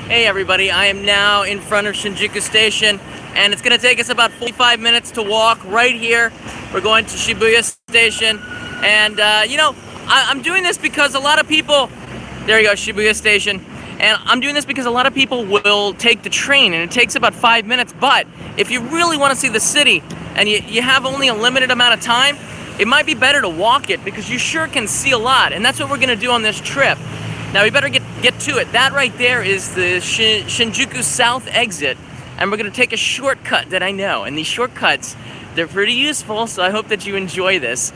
Hey everybody, I am now in front of Shinjuku Station, and it's going to take us about 45 minutes to walk right here. We're going to Shibuya Station, and I'm doing this because a lot of people, there you go, Shibuya Station, and I'm doing this because a lot of people will take the train, and it takes about 5 minutes, but if you really want to see the city, and you have only a limited amount of time, it might be better to walk it, because you sure can see a lot, and that's what we're going to do on this trip. Now we better get to it. That right there is the Shinjuku South exit, and we're going to take a shortcut that I know. And these shortcuts, they're pretty useful, so I hope that you enjoy this.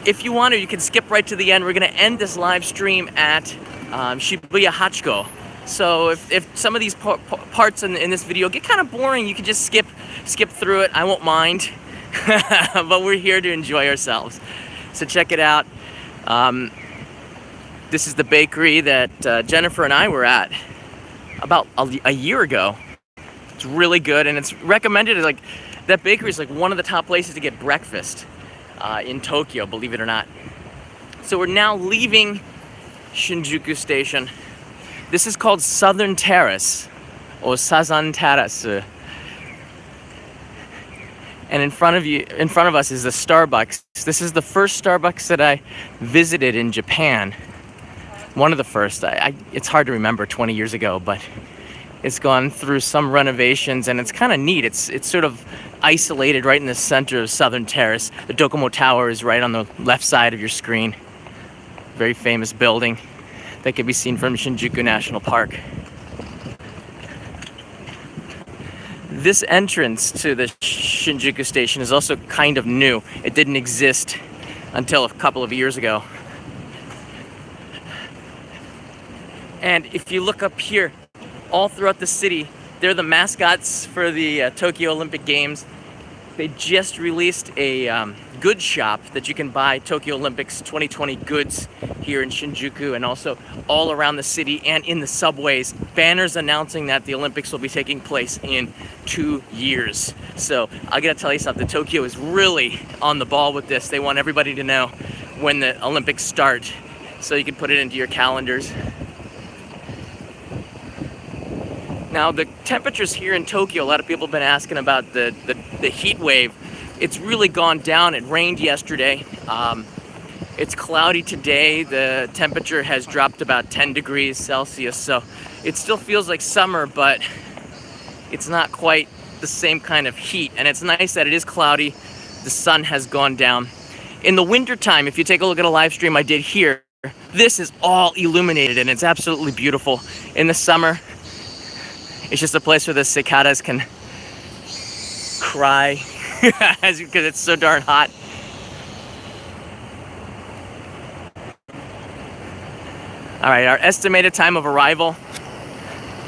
If you want to, you can skip right to the end. We're going to end this live stream at Shibuya Hachiko. So if some of these parts in this video get kind of boring, you can just skip through it. I won't mind. But we're here to enjoy ourselves. So check it out. This is the bakery that Jennifer and I were at about a year ago. It's really good, and it's recommended. Like, that bakery is like one of the top places to get breakfast in Tokyo, believe it or not. So we're now leaving Shinjuku Station. This is called Southern Terrace, or Sazan Terrace. And in front of us is the Starbucks. This is the first Starbucks that I visited in Japan. One of the first. It's hard to remember 20 years ago, but it's gone through some renovations, and it's kind of neat. It's sort of isolated right in the center of Southern Terrace. The Docomo Tower is right on the left side of your screen. Very famous building that can be seen from Shinjuku National Park. This entrance to the Shinjuku Station is also kind of new. It didn't exist until a couple of years ago. And if you look up here, all throughout the city, they're the mascots for the Tokyo Olympic Games. They just released a goods shop that you can buy Tokyo Olympics 2020 goods here in Shinjuku, and also all around the city and in the subways. Banners announcing that the Olympics will be taking place in 2 years. So I gotta tell you something, Tokyo is really on the ball with this. They want everybody to know when the Olympics start, so you can put it into your calendars. Now, the temperatures here in Tokyo, a lot of people have been asking about the heat wave. It's really gone down. It rained yesterday. It's cloudy today. The temperature has dropped about 10 degrees Celsius, so it still feels like summer, but it's not quite the same kind of heat. And it's nice that it is cloudy. The sun has gone down. In the wintertime, if you take a look at a live stream I did here, this is all illuminated, and it's absolutely beautiful. In the summer, it's just a place where the cicadas can cry because it's so darn hot. All right, our estimated time of arrival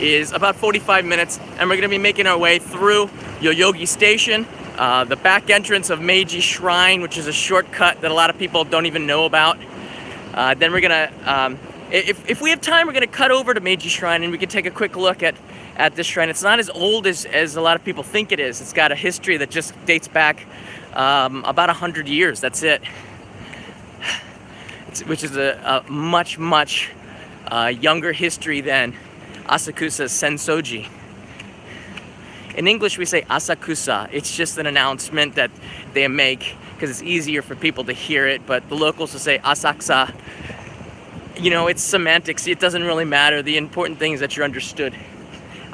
is about 45 minutes, and we're going to be making our way through Yoyogi Station, the back entrance of Meiji Shrine, which is a shortcut that a lot of people don't even know about. Then we're going to, if we have time, we're going to cut over to Meiji Shrine, and we can take a quick look at this shrine. It's not as old as a lot of people think it is. It's got a history that just dates back about 100 years. That's it. Which is a much younger history than Asakusa's Sensoji. In English, we say Asakusa. It's just an announcement that they make because it's easier for people to hear it, but the locals will say Asakusa. You know, it's semantics. It doesn't really matter. The important thing is that you're understood.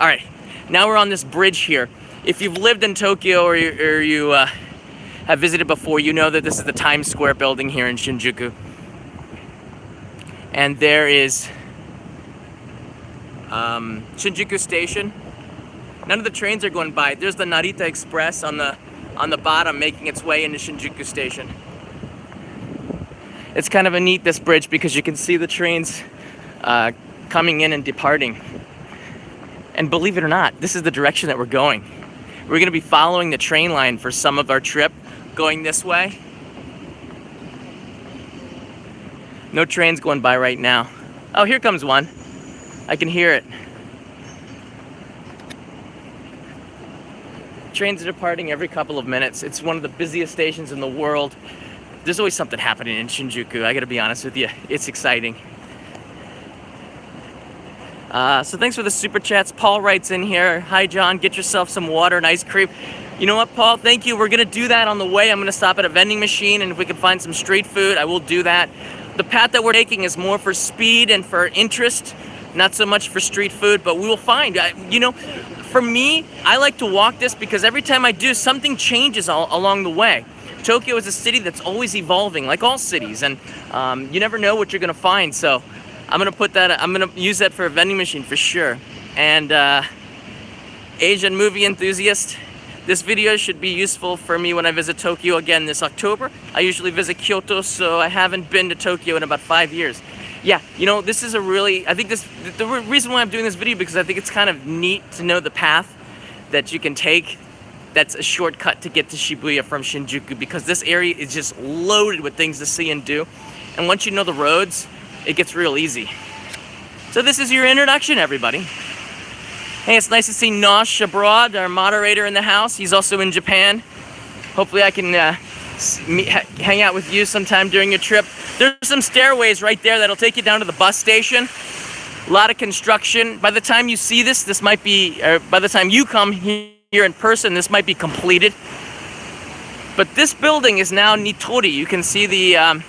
All right, now we're on this bridge here. If you've lived in Tokyo or you have visited before, you know that this is the Times Square building here in Shinjuku. And there is Shinjuku Station. None of the trains are going by. There's the Narita Express on the bottom making its way into Shinjuku Station. It's kind of a neat, this bridge, because you can see the trains coming in and departing. And believe it or not, this is the direction that we're going. We're going to be following the train line for some of our trip, going this way. No trains going by right now. Oh, here comes one. I can hear it. Trains are departing every couple of minutes. It's one of the busiest stations in the world. There's always something happening in Shinjuku, I gotta be honest with you. It's exciting. So thanks for the super chats. Paul writes in here, hi John, get yourself some water and ice cream. You know what, Paul, thank you. We're gonna do that on the way. I'm gonna stop at a vending machine, and if we can find some street food, I will do that. The path that we're taking is more for speed and for interest, not so much for street food, but we will find. You know, for me, I like to walk this because every time I do, something changes along the way. Tokyo is a city that's always evolving, like all cities, and you never know what you're gonna find. So I'm gonna use that for a vending machine for sure. And Asian movie enthusiast, this video should be useful for me when I visit Tokyo again this October. I usually visit Kyoto, so I haven't been to Tokyo in about 5 years. Yeah, you know, this is the reason why I'm doing this video, because I think it's kind of neat to know the path that you can take that's a shortcut to get to Shibuya from Shinjuku, because this area is just loaded with things to see and do. And once you know the roads, it gets real easy. So this is your introduction, everybody. Hey, it's nice to see Nosh abroad, our moderator in the house. He's also in Japan. Hopefully I can hang out with you sometime during your trip. There's some stairways right there that'll take you down to the bus station. A lot of construction. By the time you see this might be, by the time you come here in person, this might be completed. But this building is now Nitori. You can see the,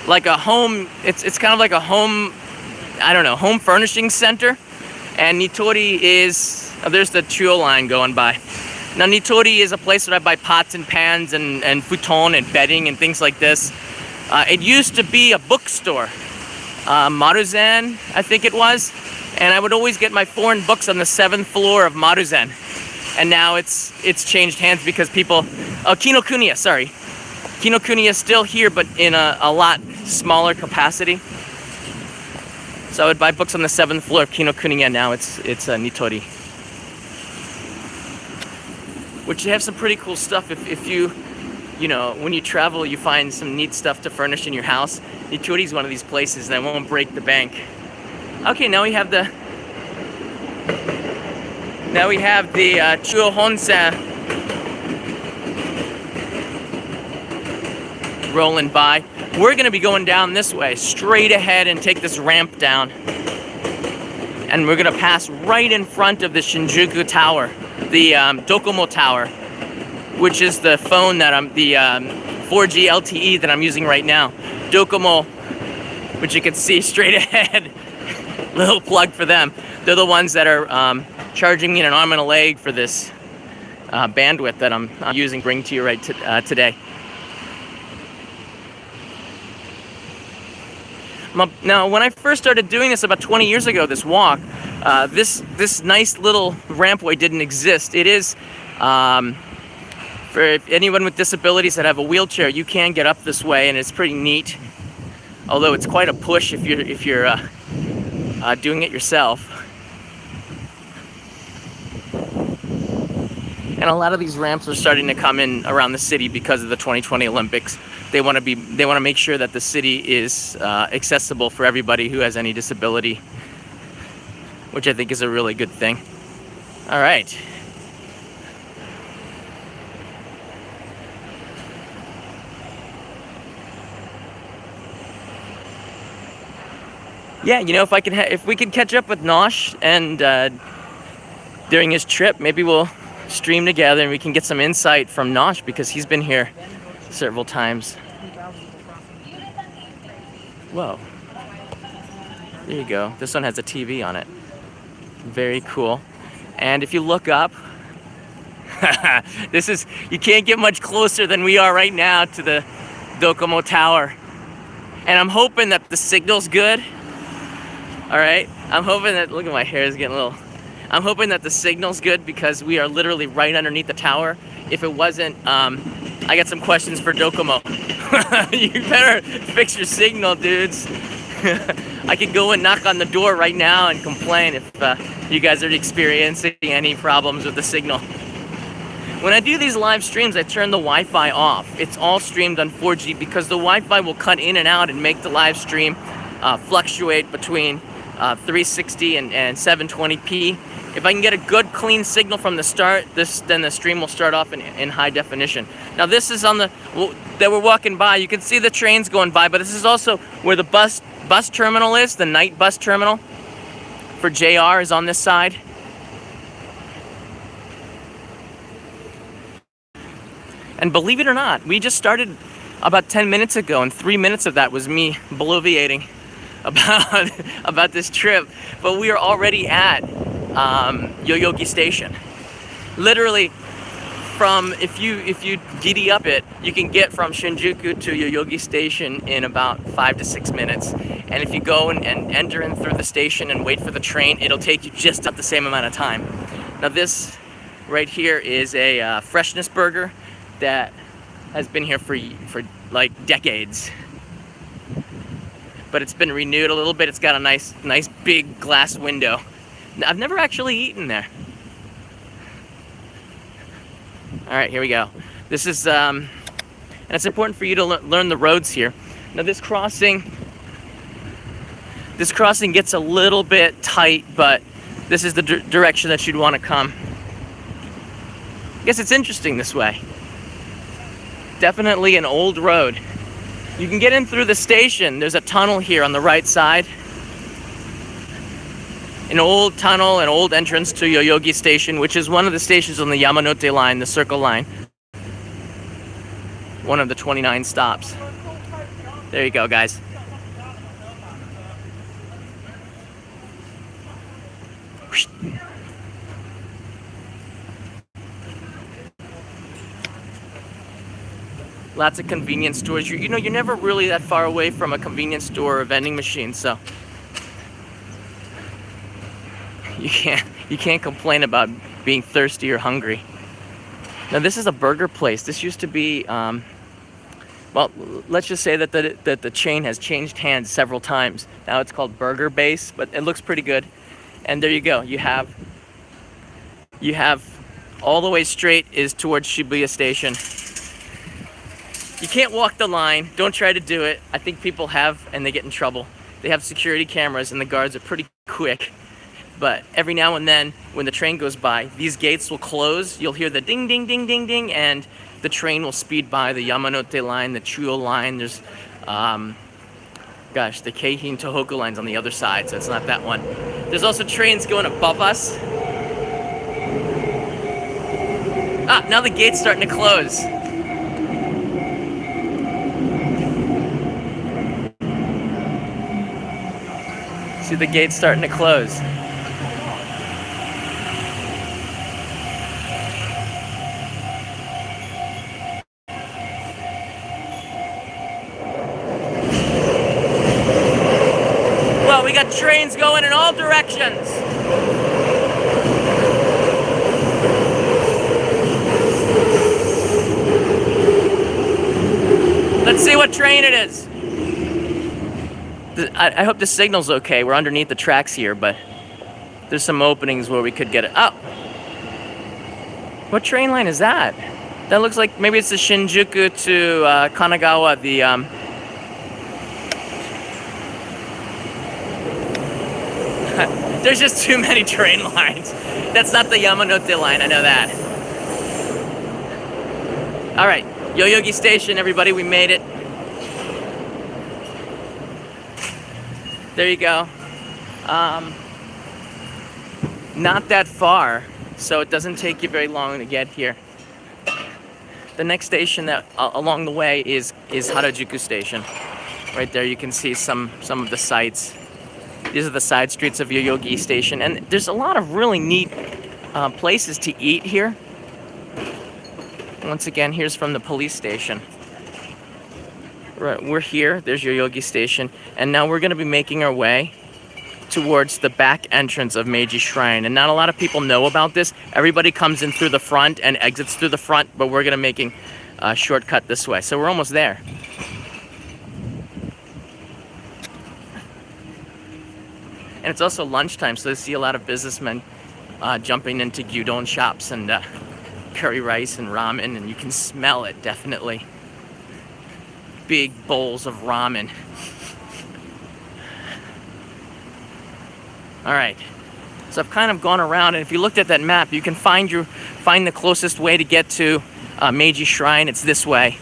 like a home, it's kind of like a home, I don't know, home furnishing center. And Nitori is, there's the Chuo line going by. Now Nitori is a place where I buy pots and pans and futon and bedding and things like this. It used to be a bookstore, Maruzen, I think it was. And I would always get my foreign books on the 7th floor of Maruzen. And now it's changed hands because people, Kinokuniya, sorry. Kinokuniya is still here, but in a lot smaller capacity. So I would buy books on the 7th floor of Kinokuniya. Now it's Nitori. Which they have some pretty cool stuff. If you know, when you travel, you find some neat stuff to furnish in your house. Nitori is one of these places, and I won't break the bank. Okay, now we have the Chuo Honsen rolling by. We're going to be going down this way, straight ahead, and take this ramp down. And we're going to pass right in front of the Shinjuku Tower, the Docomo Tower, which is the phone that the 4G LTE that I'm using right now. Docomo, which you can see straight ahead. Little plug for them. They're the ones that are charging me an arm and a leg for this bandwidth that I'm using to bring to you right today. Now, when I first started doing this about 20 years ago, this walk, this nice little rampway didn't exist. It is, for anyone with disabilities that have a wheelchair, you can get up this way, and it's pretty neat. Although it's quite a push if you're doing it yourself. And a lot of these ramps are starting to come in around the city because of the 2020 Olympics. They want to make sure that the city is accessible for everybody who has any disability, which I think is a really good thing. All right. Yeah, you know, if we can catch up with Nosh and during his trip, maybe we'll stream together and we can get some insight from Nosh, because he's been here several times. Whoa. There you go. This one has a TV on it. Very cool. And if you look up, you can't get much closer than we are right now to the Docomo Tower. And I'm hoping that the signal's good. All right. I'm hoping that, look at my hair is getting a little, I'm hoping that the signal's good, because we are literally right underneath the tower. If it wasn't, I got some questions for Docomo. You better fix your signal, dudes. I could go and knock on the door right now and complain if you guys are experiencing any problems with the signal. When I do these live streams, I turn the Wi-Fi off. It's all streamed on 4G because the Wi-Fi will cut in and out and make the live stream fluctuate between 360 and 720p. If I can get a good clean signal from the start, then the stream will start off in high definition. Now this is on that we're walking by. You can see the trains going by, but this is also where the bus terminal is, the night bus terminal. for JR is on this side. And believe it or not, we just started about 10 minutes ago, and 3 minutes of that was me bloviating about this trip. But we are already at Yoyogi Station. Literally, from if you giddy up it, you can get from Shinjuku to Yoyogi Station in about 5 to 6 minutes. And if you go and enter in through the station and wait for the train, it'll take you just about the same amount of time. Now this right here is a freshness burger that has been here for like decades, but it's been renewed a little bit. It's got a nice big glass window. I've never actually eaten there. All right, here we go. This is and it's important for you to learn the roads here. Now this crossing gets a little bit tight, but this is the direction that you'd want to come. I guess it's interesting this way. Definitely an old road. You can get in through the station. There's a tunnel here on the right side. An old tunnel, an old entrance to Yoyogi Station, which is one of the stations on the Yamanouchi line, the Circle line. One of the 29 stops. There you go, guys. Lots of convenience stores. You know, you're never really that far away from a convenience store or vending machine, so you can't complain about being thirsty or hungry. Now this is a burger place. This used to be, well, let's just say that the chain has changed hands several times. Now it's called Burger Base, but it looks pretty good. And there you go. You have all the way straight is towards Shibuya Station. You can't walk the line. Don't try to do it. I think people have, and they get in trouble. They have security cameras, and the guards are pretty quick. But every now and then, when the train goes by, these gates will close. You'll hear the ding, ding, ding, ding, ding, and the train will speed by. The Yamanouchi line, the Chuo line. There's, the Keihin Tohoku line's on the other side, so it's not that one. There's also trains going above us. Ah, now the gate's starting to close. See the gate's starting to close. Well, we got trains going in all directions. Let's see what train it is. I hope the signal's okay. We're underneath the tracks here, but there's some openings where we could get it. Oh! What train line is that? That looks like maybe it's the Shinjuku to Kanagawa, There's just too many train lines. That's not the Yamanouchi line, I know that. Alright, Yoyogi Station, everybody, we made it. There you go. Not that far, so it doesn't take you very long to get here. The next station that along the way is Harajuku Station. Right there you can see some of the sights. These are the side streets of Yoyogi Station, and there's a lot of really neat places to eat here. Once again, here's from the police station. Right, we're here, there's Yoyogi Station, and now we're going to be making our way towards the back entrance of Meiji Shrine. And not a lot of people know about this. Everybody comes in through the front and exits through the front, but we're going to be making a shortcut this way. So we're almost there. And it's also lunchtime, so I see a lot of businessmen jumping into gyudon shops and curry rice and ramen, and you can smell it, definitely. Big bowls of ramen. All right, so I've kind of gone around, and if you looked at that map, you can find the closest way to get to Meiji Shrine. It's this way.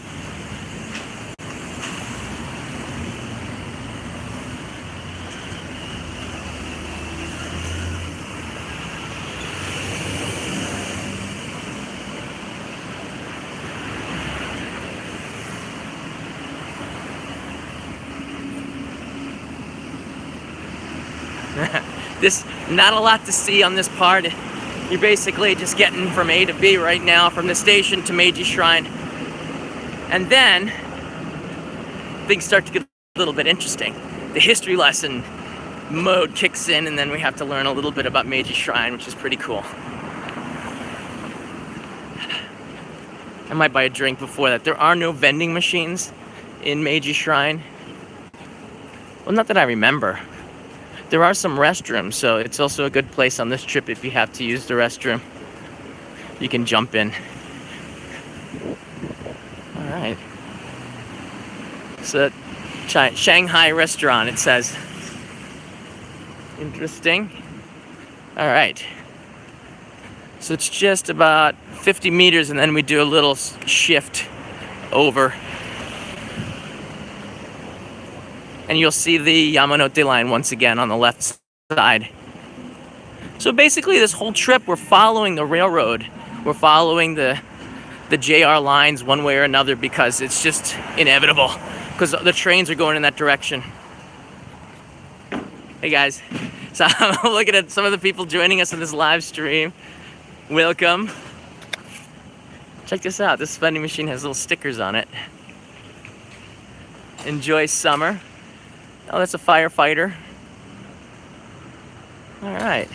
This, not a lot to see on this part. You're basically just getting from A to B right now, from the station to Meiji Shrine. And then, things start to get a little bit interesting. The history lesson mode kicks in, and then we have to learn a little bit about Meiji Shrine, which is pretty cool. I might buy a drink before that. There are no vending machines in Meiji Shrine. Well, not that I remember. There are some restrooms, so it's also a good place on this trip if you have to use the restroom. You can jump in. All right. So, Shanghai restaurant, it says. Interesting. All right. So it's just about 50 meters, and then we do a little shift over. And you'll see the Yamanouchi line once again on the left side. So basically this whole trip we're following the railroad. We're following the JR lines one way or another because it's just inevitable, because the trains are going in that direction. Hey guys, so I'm looking at some of the people joining us in this live stream. Welcome. Check this out, this vending machine has little stickers on it. Enjoy summer. Oh, that's a firefighter. All right.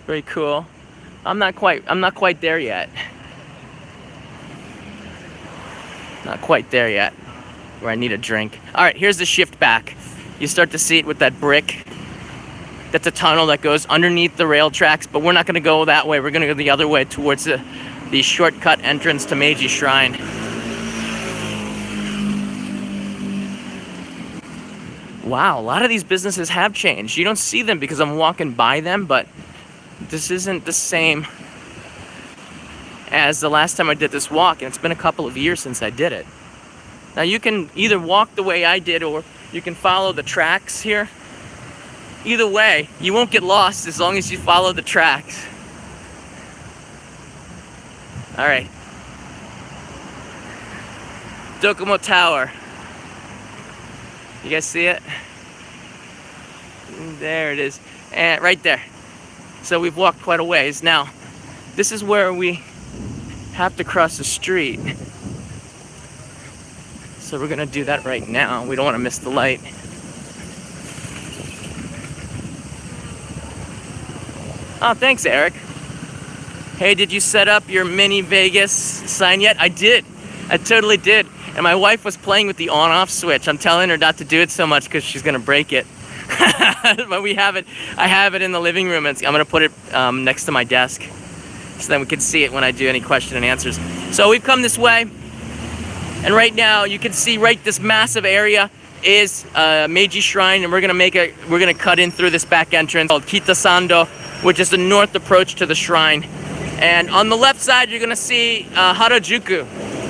Very cool. I'm not quite there yet. Not quite there yet, where I need a drink. All right, here's the shift back. You start to see it with that brick. That's a tunnel that goes underneath the rail tracks, but we're not gonna go that way. We're gonna go the other way towards the shortcut entrance to Meiji Shrine. Wow, a lot of these businesses have changed. You don't see them because I'm walking by them, but this isn't the same as the last time I did this walk, and it's been a couple of years since I did it. Now you can either walk the way I did, or you can follow the tracks here. Either way, you won't get lost as long as you follow the tracks. All right. Docomo Tower. You guys see it? There it is. And right there. So we've walked quite a ways. Now, this is where we have to cross the street. So we're gonna do that right now. We don't want to miss the light. Oh, thanks, Eric. Hey, did you set up your mini Vegas sign yet? I did. I totally did. And my wife was playing with the on-off switch. I'm telling her not to do it so much because she's gonna break it. But we have it. I have it in the living room. And I'm gonna put it next to my desk, so then we can see it when I do any question and answers. So we've come this way, and right now you can see right this massive area is Meiji Shrine, and we're gonna cut in through this back entrance called Kitasando, which is the north approach to the shrine. And on the left side, you're gonna see Harajuku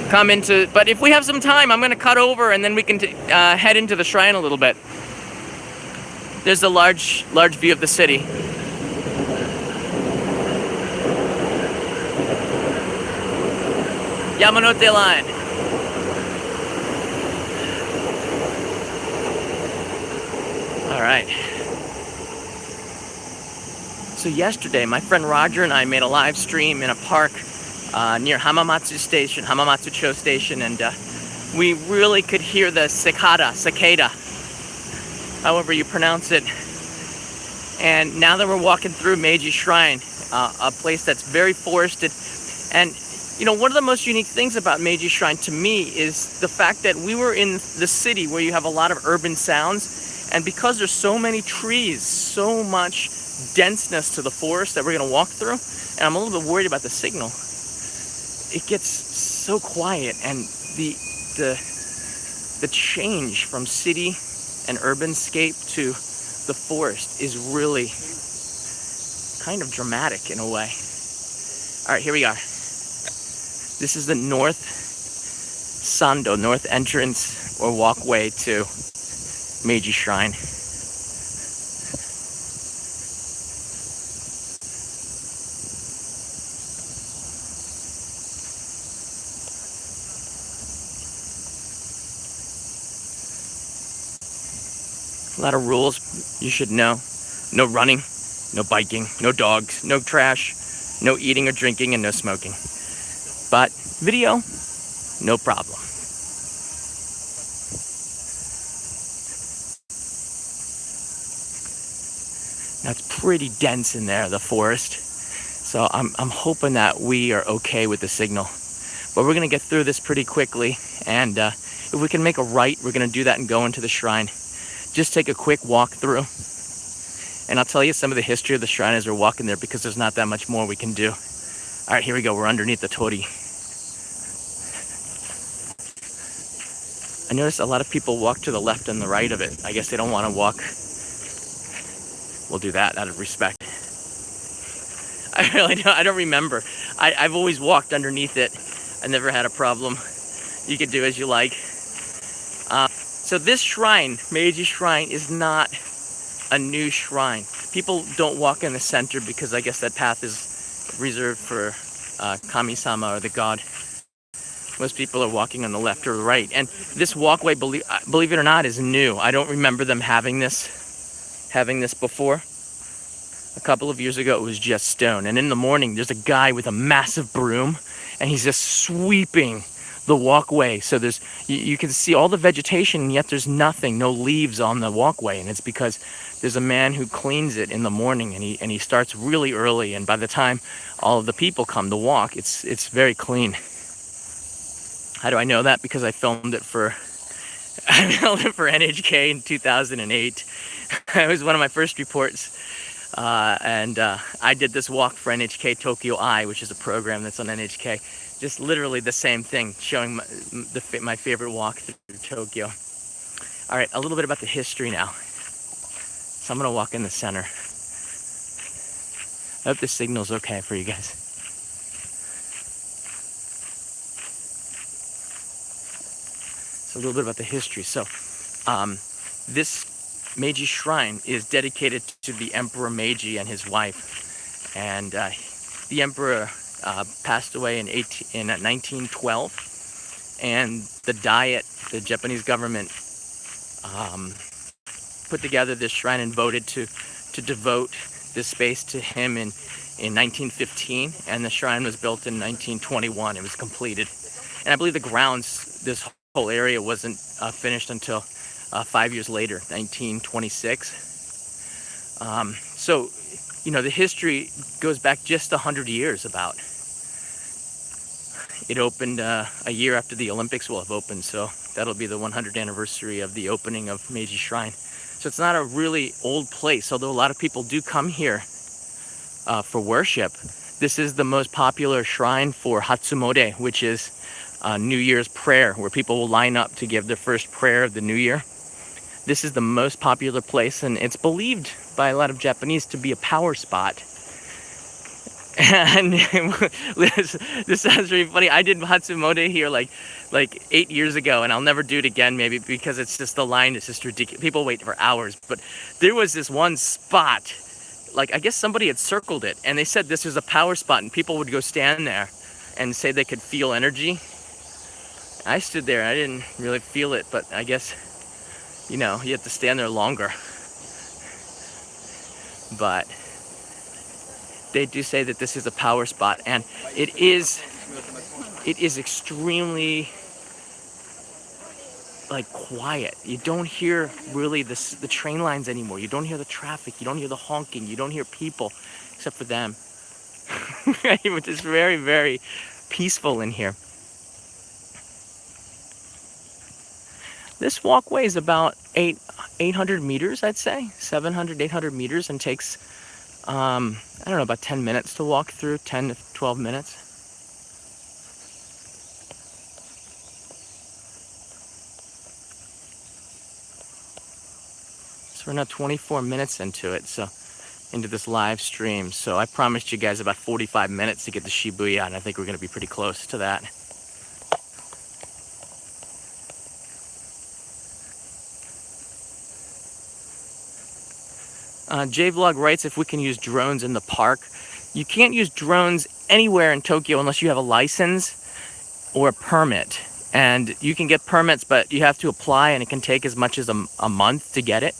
come into, but if we have some time, I'm gonna cut over and then we can head into the shrine a little bit. There's a large view of the city. Yamanouchi line. All right. So yesterday, my friend Roger and I made a live stream in a park near Hamamatsu Station, and we really could hear the cicada, however you pronounce it. And now that we're walking through Meiji Shrine, a place that's very forested, and you know, one of the most unique things about Meiji Shrine to me is the fact that we were in the city where you have a lot of urban sounds, and because there's so many trees, so much denseness to the forest that we're going to walk through, and I'm a little bit worried about the signal. It gets so quiet, and the change from city and urbanscape to the forest is really kind of dramatic in a way. All right, here we are. This is the north entrance or walkway to Meiji Shrine. A lot of rules you should know. No running, no biking, no dogs, no trash, no eating or drinking, and no smoking. But video, no problem. Now it's pretty dense in there, the forest. So I'm hoping that we are okay with the signal. But we're gonna get through this pretty quickly, and if we can make a right, we're gonna do that and go into the shrine. Just take a quick walk through, and I'll tell you some of the history of the shrine as we're walking there, because there's not that much more we can do. All right, here we go. We're underneath the torii. I notice a lot of people walk to the left and the right of it. I guess they don't want to walk. We'll do that out of respect. I don't remember. I've always walked underneath it. I never had a problem. You can do as you like. So this shrine, Meiji Shrine, is not a new shrine. People don't walk in the center because I guess that path is reserved for Kami-sama, or the god. Most people are walking on the left or the right. And this walkway, believe it or not, is new. I don't remember them having this before. A couple of years ago, it was just stone. And in the morning, there's a guy with a massive broom, and he's just sweeping the walkway. So you can see all the vegetation, and yet there's nothing, no leaves on the walkway. And it's because there's a man who cleans it in the morning, and he starts really early. And by the time all of the people come to walk, it's very clean. How do I know that? Because I filmed it for NHK in 2008. It was one of my first reports. And I did this walk for NHK Tokyo Eye, which is a program that's on NHK. Just literally the same thing, showing my favorite walk through Tokyo. All right, a little bit about the history now. So I'm gonna walk in the center. I hope the signal's okay for you guys. So a little bit about the history. So this Meiji Shrine is dedicated to the Emperor Meiji and his wife. And the emperor passed away in 1912. And the Diet, the Japanese government, put together this shrine and voted to devote this space to him in 1915. And the shrine was built in 1921. It was completed. And I believe the grounds, this whole area wasn't finished until 5 years later, 1926. So, you know, the history goes back just 100 years about. It opened a year after the Olympics will have opened, so that'll be the 100th anniversary of the opening of Meiji Shrine. So it's not a really old place, although a lot of people do come here for worship. This is the most popular shrine for Hatsumode, which is New Year's prayer, where people will line up to give their first prayer of the new year. This is the most popular place, and it's believed by a lot of Japanese to be a power spot. And this sounds really funny. I did Hatsumode here like 8 years ago, and I'll never do it again, maybe because it's just, the line is just ridiculous. People wait for hours. But there was this one spot, like I guess somebody had circled it, and they said this was a power spot, and people would go stand there and say they could feel energy. I stood there, and I didn't really feel it, but I guess, you know, you have to stand there longer. But they do say that this is a power spot, and it is extremely like quiet. You don't hear really the train lines anymore. You don't hear the traffic. You don't hear the honking. You don't hear people, except for them. Which is very, very peaceful in here. This walkway is about 800 meters, I'd say, 700, 800 meters, and takes, I don't know, about 10 minutes to walk through, 10 to 12 minutes. So we're now 24 minutes into it, so into this live stream. So I promised you guys about 45 minutes to get to Shibuya, and I think we're going to be pretty close to that. JVlog writes, if we can use drones in the park. You can't use drones anywhere in Tokyo unless you have a license or a permit. And you can get permits, but you have to apply, and it can take as much as a month to get it.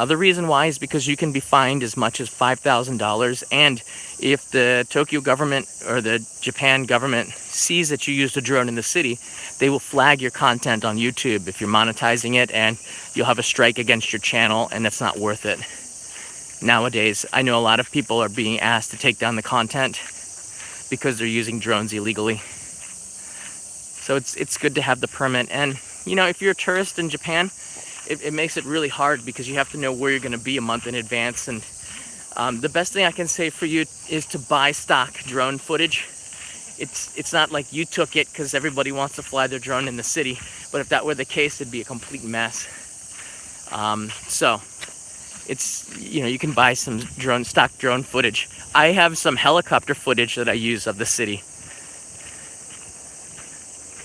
The reason why is because you can be fined as much as $5,000, and if the Tokyo government or the Japan government sees that you used a drone in the city, they will flag your content on YouTube if you're monetizing it, and you'll have a strike against your channel, and that's not worth it. Nowadays, I know a lot of people are being asked to take down the content because they're using drones illegally. So it's good to have the permit. And you know, if you're a tourist in Japan, it makes it really hard because you have to know where you're going to be a month in advance. And the best thing I can say for you is to buy stock drone footage. It's not like you took it because everybody wants to fly their drone in the city, but if that were the case, it'd be a complete mess. So it's, you know, you can buy some stock drone footage. I have some helicopter footage that I use of the city,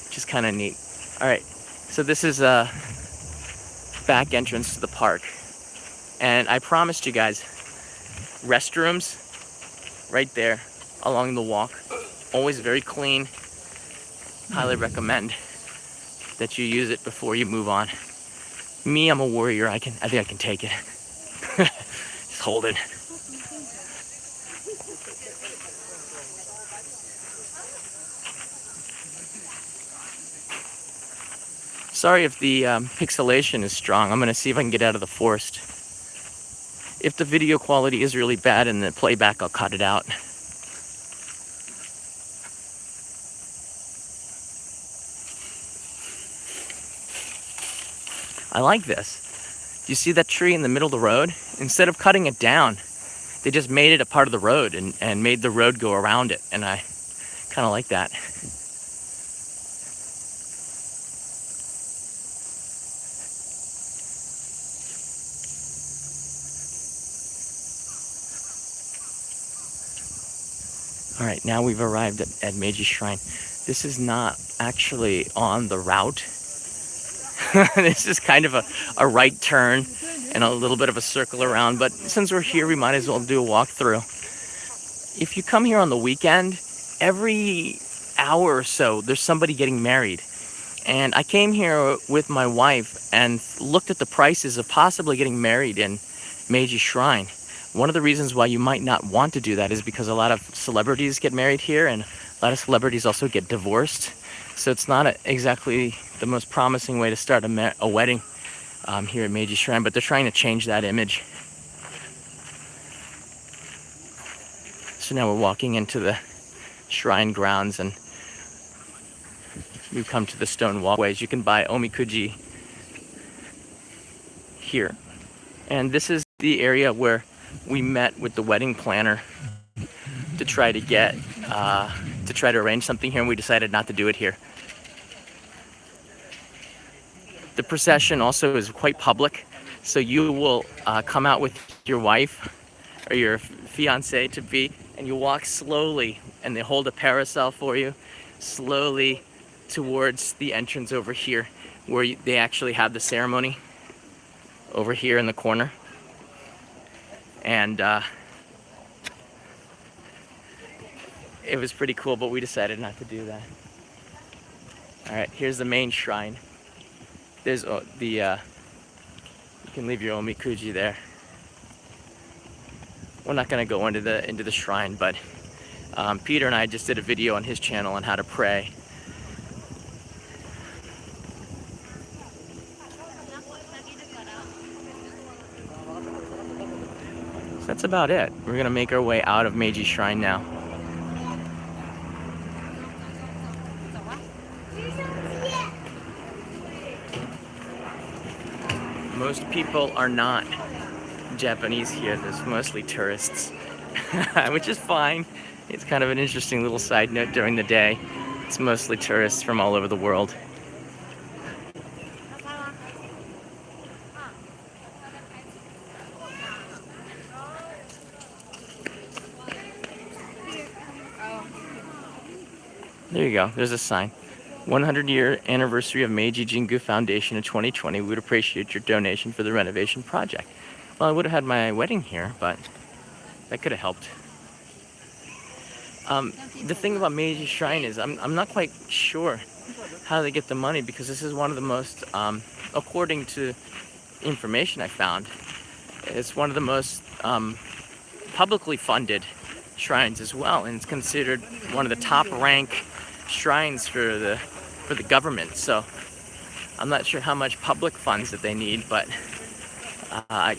which is kind of neat. All right, so this is a back entrance to the park, and I promised you guys restrooms right there along the walk, always very clean. Highly recommend that you use it before you move on. Me, I'm a warrior. I think I can take it. Just hold it. Sorry if the pixelation is strong. I'm gonna see if I can get out of the forest. If the video quality is really bad in the playback, I'll cut it out. I like this. Do you see that tree in the middle of the road? Instead of cutting it down, they just made it a part of the road and made the road go around it. And I kind of like that. All right, now we've arrived at Meiji Shrine. This is not actually on the route. This is kind of a right turn and a little bit of a circle around, but since we're here, we might as well do a walkthrough. If you come here on the weekend, every hour or so, there's somebody getting married. And I came here with my wife and looked at the prices of possibly getting married in Meiji Shrine. One of the reasons why you might not want to do that is because a lot of celebrities get married here, and a lot of celebrities also get divorced. So it's not exactly the most promising way to start a wedding here at Meiji Shrine, but they're trying to change that image. So now we're walking into the shrine grounds, and we've come to the stone walkways. You can buy omikuji here. And this is the area where we met with the wedding planner to try to arrange something here, and we decided not to do it here. The procession also is quite public, so you will come out with your wife or your fiance to be, and you walk slowly, and they hold a parasol for you, slowly towards the entrance over here, where they actually have the ceremony over here in the corner. And it was pretty cool, but we decided not to do that. All right, here's the main shrine. There's you can leave your omikuji there. We're not gonna go into the shrine, but Peter and I just did a video on his channel on how to pray. So that's about it. We're gonna make our way out of Meiji Shrine now. Most people are not Japanese here. There's mostly tourists, which is fine. It's kind of an interesting little side note during the day. It's mostly tourists from all over the world. There you go. There's a sign. 100-year anniversary of Meiji Jingu Foundation in 2020. We would appreciate your donation for the renovation project. Well, I would have had my wedding here, but that could have helped. The thing about Meiji Shrine is I'm not quite sure how they get the money, because this is one of the most, according to information I found, It's one of the most publicly funded shrines as well, and it's considered one of the top rank shrines for the government. So I'm not sure how much public funds that they need, but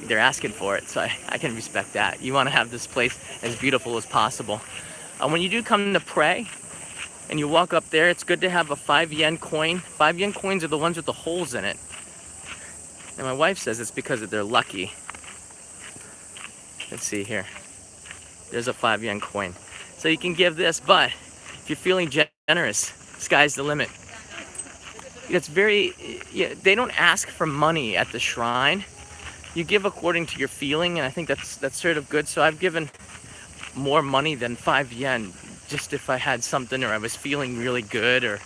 they're asking for it, so I can respect that. You want to have this place as beautiful as possible. When you do come to pray and you walk up there, it's good to have a 5 yen coin. 5 yen coins are the ones with the holes in it. And my wife says it's because they're lucky. Let's see here. There's a 5 yen coin. So you can give this, but if you're feeling generous, sky's the limit. It's very, yeah, they don't ask for money at the shrine. You give according to your feeling, and I think that's sort of good. So I've given more money than 5 yen, just if I had something, or I was feeling really good, or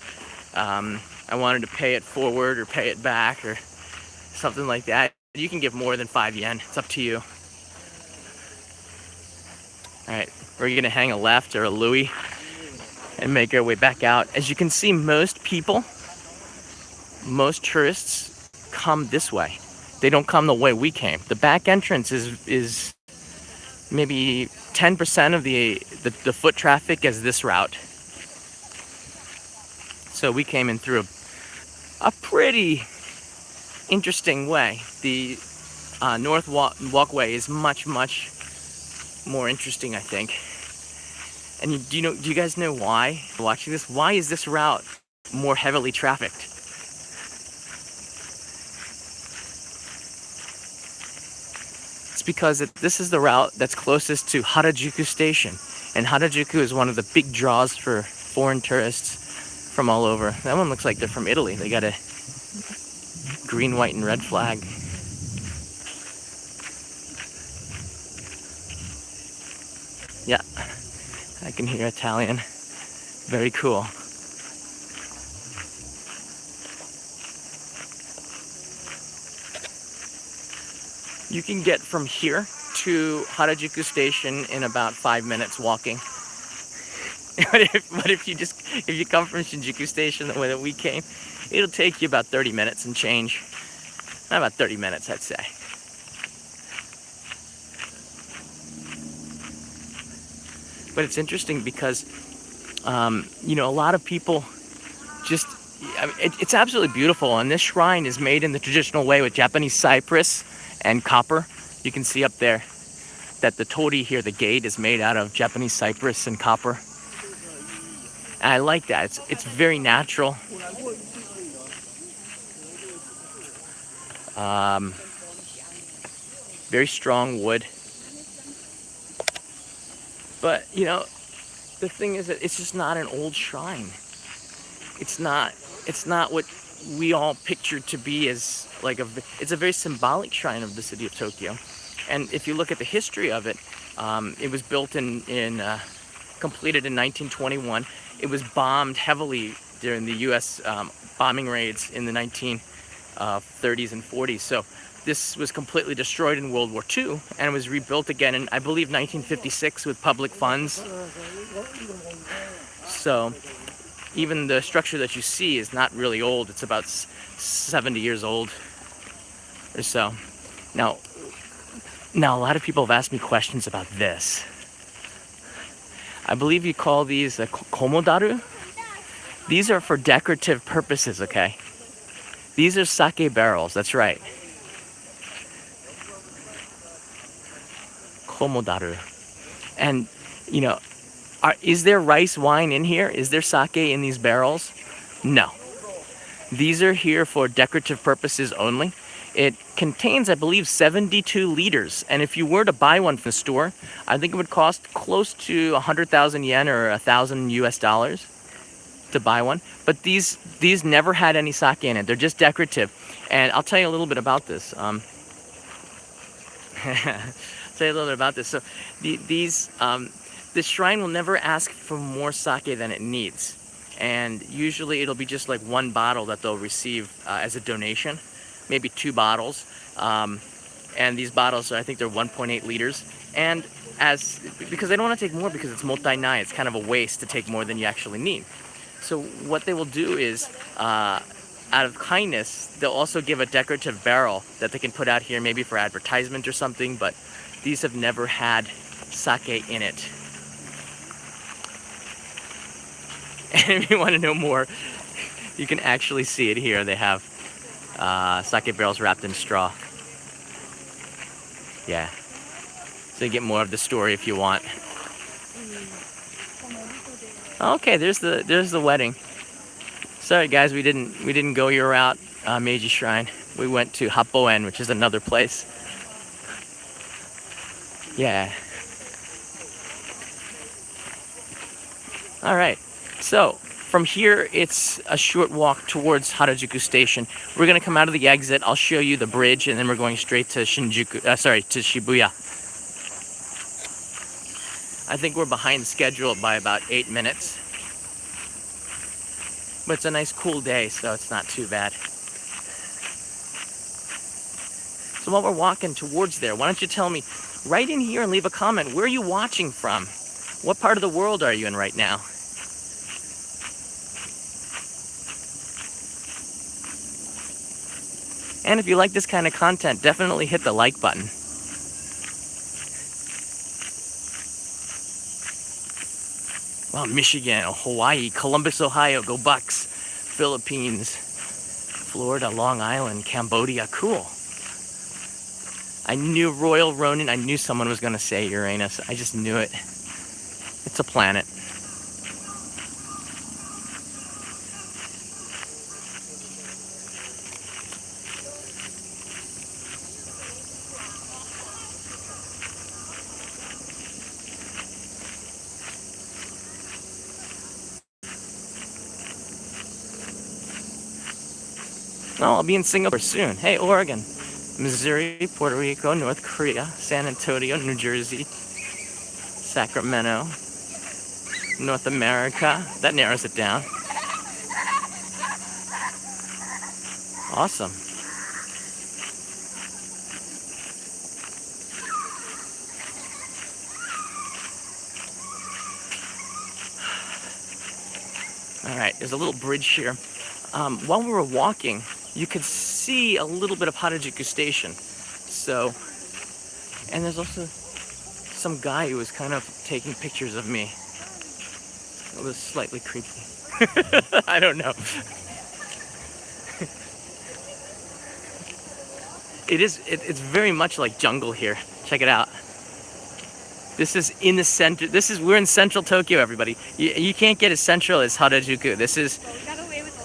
I wanted to pay it forward or pay it back, or something like that. You can give more than 5 yen. It's up to you. All right, we're gonna hang a left or a Louis and make our way back out. As you can see, most tourists come this way. They don't come the way we came. The back entrance is maybe 10% of the foot traffic is this route. So we came in through a pretty interesting way. The north walkway is much more interesting, I think. And do you guys know why? Watching this, why is this route more heavily trafficked? It's because this is the route that's closest to Harajuku Station, and Harajuku is one of the big draws for foreign tourists from all over. That one looks like they're from Italy. They got a green, white, and red flag. Yeah, I can hear Italian. Very cool. You can get from here to Harajuku Station in about 5 minutes walking. But if you come from Shinjuku Station the way that we came, it'll take you about 30 minutes and change. Not about 30 minutes, I'd say. But it's interesting because, a lot of people it's absolutely beautiful. And this shrine is made in the traditional way with Japanese cypress and copper. You can see up there that the torii here, the gate, is made out of Japanese cypress and copper. And I like that. It's very natural. Very strong wood. But, the thing is that it's just not an old shrine. It's not what we all pictured to be as it's a very symbolic shrine of the city of Tokyo. And if you look at the history of it, it was built completed in 1921. It was bombed heavily during the U.S. Bombing raids in the 1930s and 40s. So this was completely destroyed in World War II and was rebuilt again in, I believe, 1956 with public funds. So even the structure that you see is not really old. It's about 70 years old or so. Now a lot of people have asked me questions about this. I believe you call these komodaru. These are for decorative purposes, okay? These are sake barrels, that's right. Komodaru. And, is there rice wine in here? Is there sake in these barrels? No. These are here for decorative purposes only. It contains, I believe, 72 liters. And if you were to buy one from the store, I think it would cost close to 100,000 yen or $1,000 to buy one. But these never had any sake in it. They're just decorative. And I'll tell you a little bit about this. So this shrine will never ask for more sake than it needs. And usually it'll be just like one bottle that they'll receive as a donation. Maybe 2 bottles. And these bottles, I think they're 1.8 liters. And because they don't want to take more because it's mottainai, it's kind of a waste to take more than you actually need. So what they will do is out of kindness, they'll also give a decorative barrel that they can put out here, maybe for advertisement or something, but these have never had sake in it. And if you want to know more, you can actually see it here. They have sake barrels wrapped in straw. Yeah. So you get more of the story if you want. Okay, there's the wedding. Sorry guys, we didn't go your route, Meiji Shrine. We went to Happoen, which is another place. Yeah. All right. So from here, it's a short walk towards Harajuku Station. We're gonna come out of the exit. I'll show you the bridge, and then we're going straight to Shinjuku. To Shibuya. I think we're behind schedule by about 8 minutes. But it's a nice cool day, so it's not too bad. So while we're walking towards there, why don't you tell me, right in here and leave a comment, where are you watching from? What part of the world are you in right now? And if you like this kind of content, definitely hit the like button. Wow, Michigan, Hawaii, Columbus, Ohio, go Bucks. Philippines, Florida, Long Island, Cambodia, cool. I knew Royal Ronin, I knew someone was gonna say Uranus. I just knew it. It's a planet. Oh, I'll be in Singapore soon. Hey, Oregon, Missouri, Puerto Rico, North Korea, San Antonio, New Jersey, Sacramento, North America. That narrows it down. Awesome. All right, there's a little bridge here. While we were walking, you could see a little bit of Harajuku Station. So, and there's also some guy who was kind of taking pictures of me. It was slightly creepy. I don't know. It's very much like jungle here. Check it out. This is in the center. We're in central Tokyo, everybody. You can't get as central as Harajuku. This is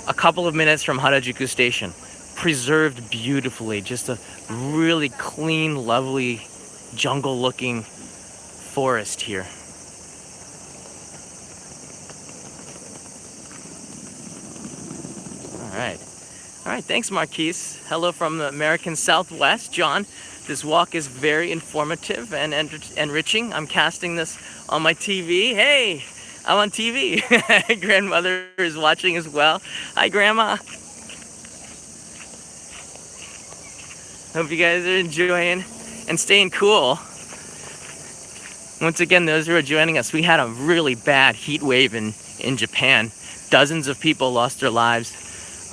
a couple of minutes from Harajuku Station. Preserved beautifully. Just a really clean, lovely, jungle-looking forest here. All right, thanks, Marquise. Hello from the American Southwest, John. This walk is very informative and enriching. I'm casting this on my TV. Hey, I'm on TV. Grandmother is watching as well. Hi, Grandma. Hope you guys are enjoying and staying cool. Once again, those who are joining us, we had a really bad heat wave in Japan. Dozens of people lost their lives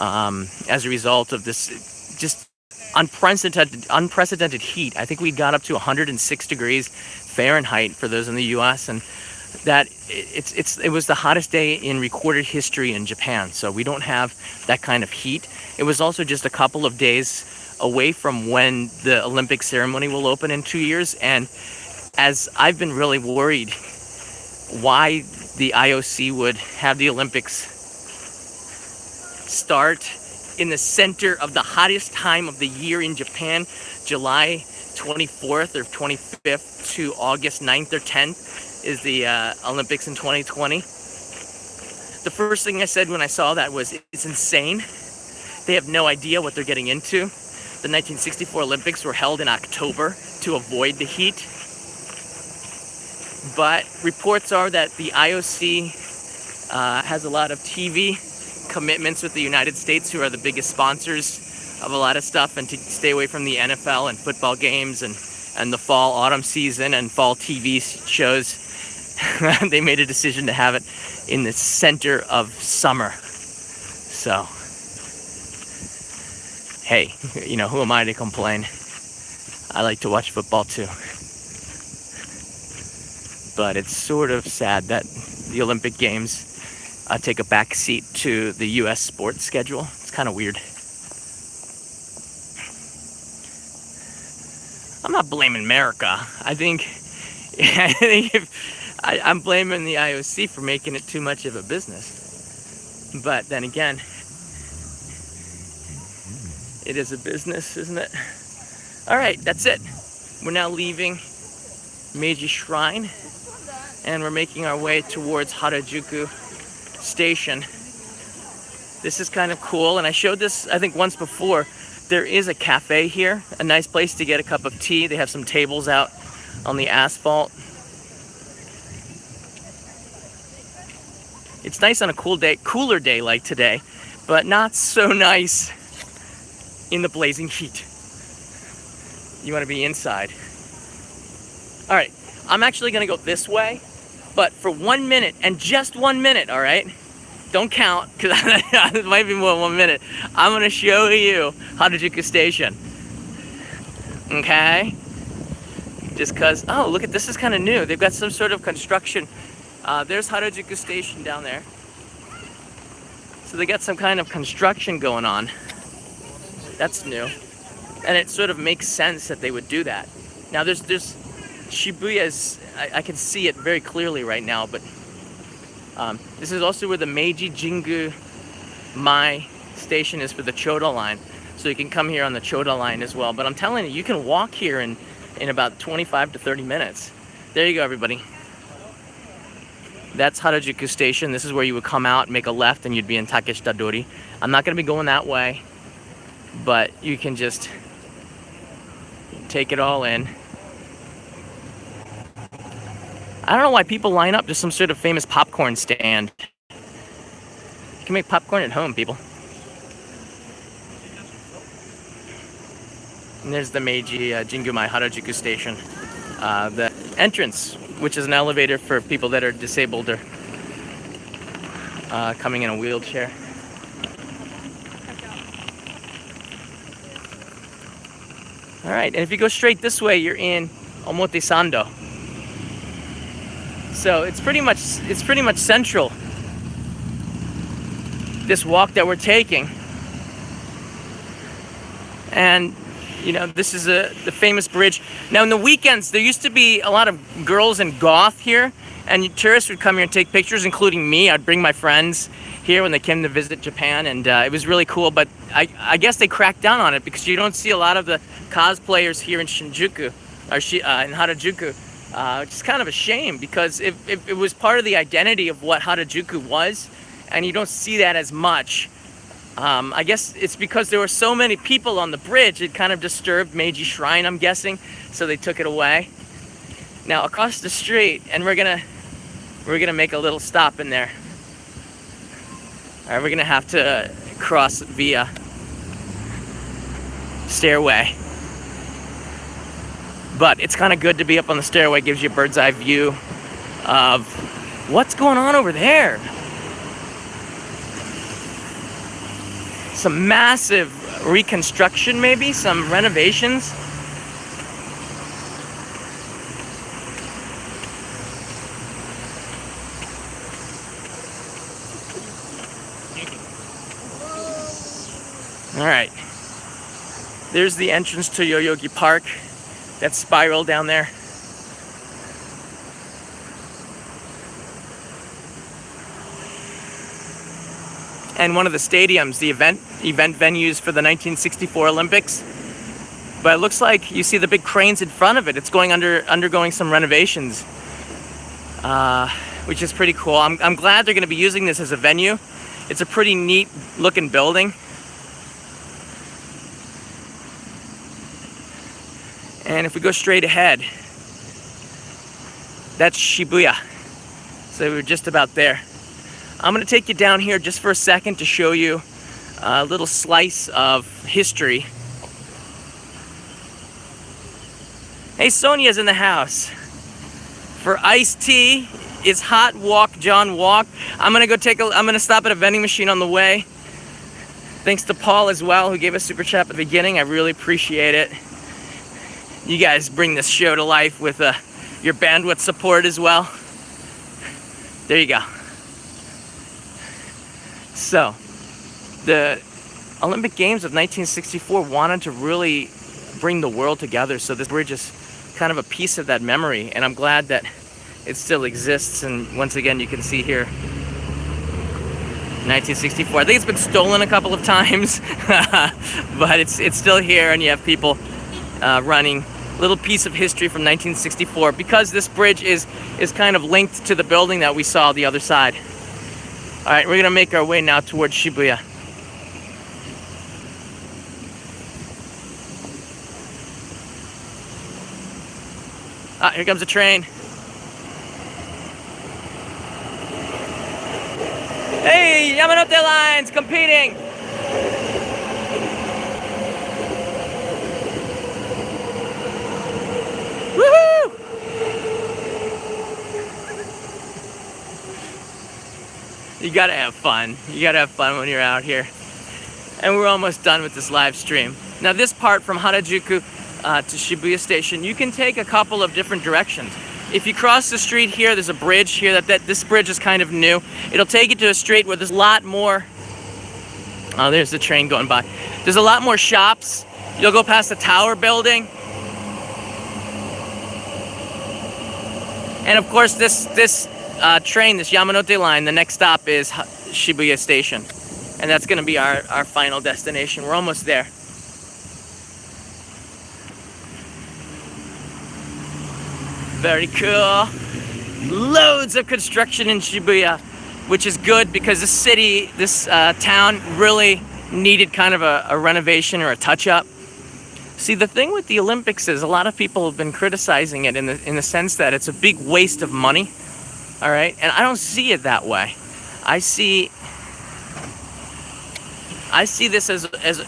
as a result of this just unprecedented heat. I think we got up to 106 degrees Fahrenheit for those in the U.S. and that it was the hottest day in recorded history in Japan. So we don't have that kind of heat. It was also just a couple of days away from when the Olympic ceremony will open in 2 years. And as I've been really worried why the IOC would have the Olympics start in the center of the hottest time of the year in Japan, July 24th or 25th to August 9th or 10th is the Olympics in 2020. The first thing I said when I saw that was, it's insane. They have no idea what they're getting into. The 1964 Olympics were held in October to avoid the heat. But reports are that the IOC has a lot of TV commitments with the United States, who are the biggest sponsors of a lot of stuff, and to stay away from the NFL and football games and the fall autumn season and fall TV shows. They made a decision to have it in the center of summer. So hey, you know, who am I to complain? I like to watch football too. But it's sort of sad that the Olympic Games take a back seat to the US sports schedule. It's kind of weird. I'm not blaming America. I think I'm blaming the IOC for making it too much of a business. But then again, it is a business, isn't it? All right, that's it. We're now leaving Meiji Shrine, and we're making our way towards Harajuku Station. This is kind of cool, and I showed this, I think, once before. There is a cafe here, a nice place to get a cup of tea. They have some tables out on the asphalt. It's nice on a cooler day like today, but not so nice in the blazing heat. You want to be inside. All right, I'm actually gonna go this way, but for 1 minute, and just 1 minute, all right? Don't count, because it might be more than 1 minute. I'm gonna show you Harajuku Station. Okay? Just cause, oh, look at this, is kind of new. They've got some sort of construction. There's Harajuku Station down there. So they got some kind of construction going on. That's new. And it sort of makes sense that they would do that. Now there's Shibuya's, I can see it very clearly right now, but this is also where the Meiji Jingu Mai station is for the Choda line. So you can come here on the Choda line as well. But I'm telling you, you can walk here in about 25 to 30 minutes. There you go, everybody. That's Harajuku Station. This is where you would come out, make a left, and you'd be in Takeshitadori. I'm not going to be going that way, but you can just take it all in. I don't know why people line up to some sort of famous popcorn stand. You can make popcorn at home, people. And there's the Meiji Jingumai Harajuku Station. The entrance, which is an elevator for people that are disabled or coming in a wheelchair. All right, and if you go straight this way, you're in Omotesando. So it's pretty much central, this walk that we're taking. And you know, this is the famous bridge. Now in the weekends, there used to be a lot of girls in goth here, and tourists would come here and take pictures, including me. I'd bring my friends here when they came to visit Japan, and it was really cool. But I guess they cracked down on it because you don't see a lot of the cosplayers here in Shinjuku, or in Harajuku. Which is kind of a shame, because it was part of the identity of what Harajuku was, and you don't see that as much. I guess it's because there were so many people on the bridge, it kind of disturbed Meiji Shrine, I'm guessing, so they took it away. Now across the street, and we're gonna make a little stop in there. All right, we're gonna have to cross via stairway. But it's kind of good to be up on the stairway. It gives you a bird's eye view of what's going on over there. Some massive reconstruction, maybe some renovations. All right. There's the entrance to Yoyogi Park. That spiral down there. And one of the stadiums, the event venues for the 1964 Olympics. But it looks like you see the big cranes in front of it. It's undergoing some renovations, which is pretty cool. I'm glad they're going to be using this as a venue. It's a pretty neat looking building. And if we go straight ahead, that's Shibuya. So we're just about there. I'm gonna take you down here just for a second to show you a little slice of history. Hey, Sonia's in the house. For iced tea, it's hot, walk, John, walk. I'm gonna stop at a vending machine on the way. Thanks to Paul as well, who gave us super chat at the beginning. I really appreciate it. You guys bring this show to life with your bandwidth support as well. There you go. So, the Olympic Games of 1964 wanted to really bring the world together, so this bridge is kind of a piece of that memory, and I'm glad that it still exists. And once again, you can see here 1964. I think it's been stolen a couple of times, but it's still here, and you have people running a little piece of history from 1964, because this bridge is kind of linked to the building that we saw the other side. All right, we're gonna make our way now towards Shibuya. Ah, here comes a train. Hey, Yamanote Lines competing. Woohoo! You gotta have fun. You gotta have fun when you're out here. And we're almost done with this live stream. Now this part from Harajuku to Shibuya Station, you can take a couple of different directions. If you cross the street here, there's a bridge here. This bridge is kind of new. It'll take you to a street where there's a lot more. Oh, there's the train going by. There's a lot more shops. You'll go past the Tower building. And of course, this train, this Yamanote line, the next stop is Shibuya Station. And that's gonna be our final destination. We're almost there. Very cool. Loads of construction in Shibuya, which is good because this city, this town really needed kind of a renovation or a touch-up. See, the thing with the Olympics is a lot of people have been criticizing it in the sense that it's a big waste of money. All right, and I don't see it that way. I see this as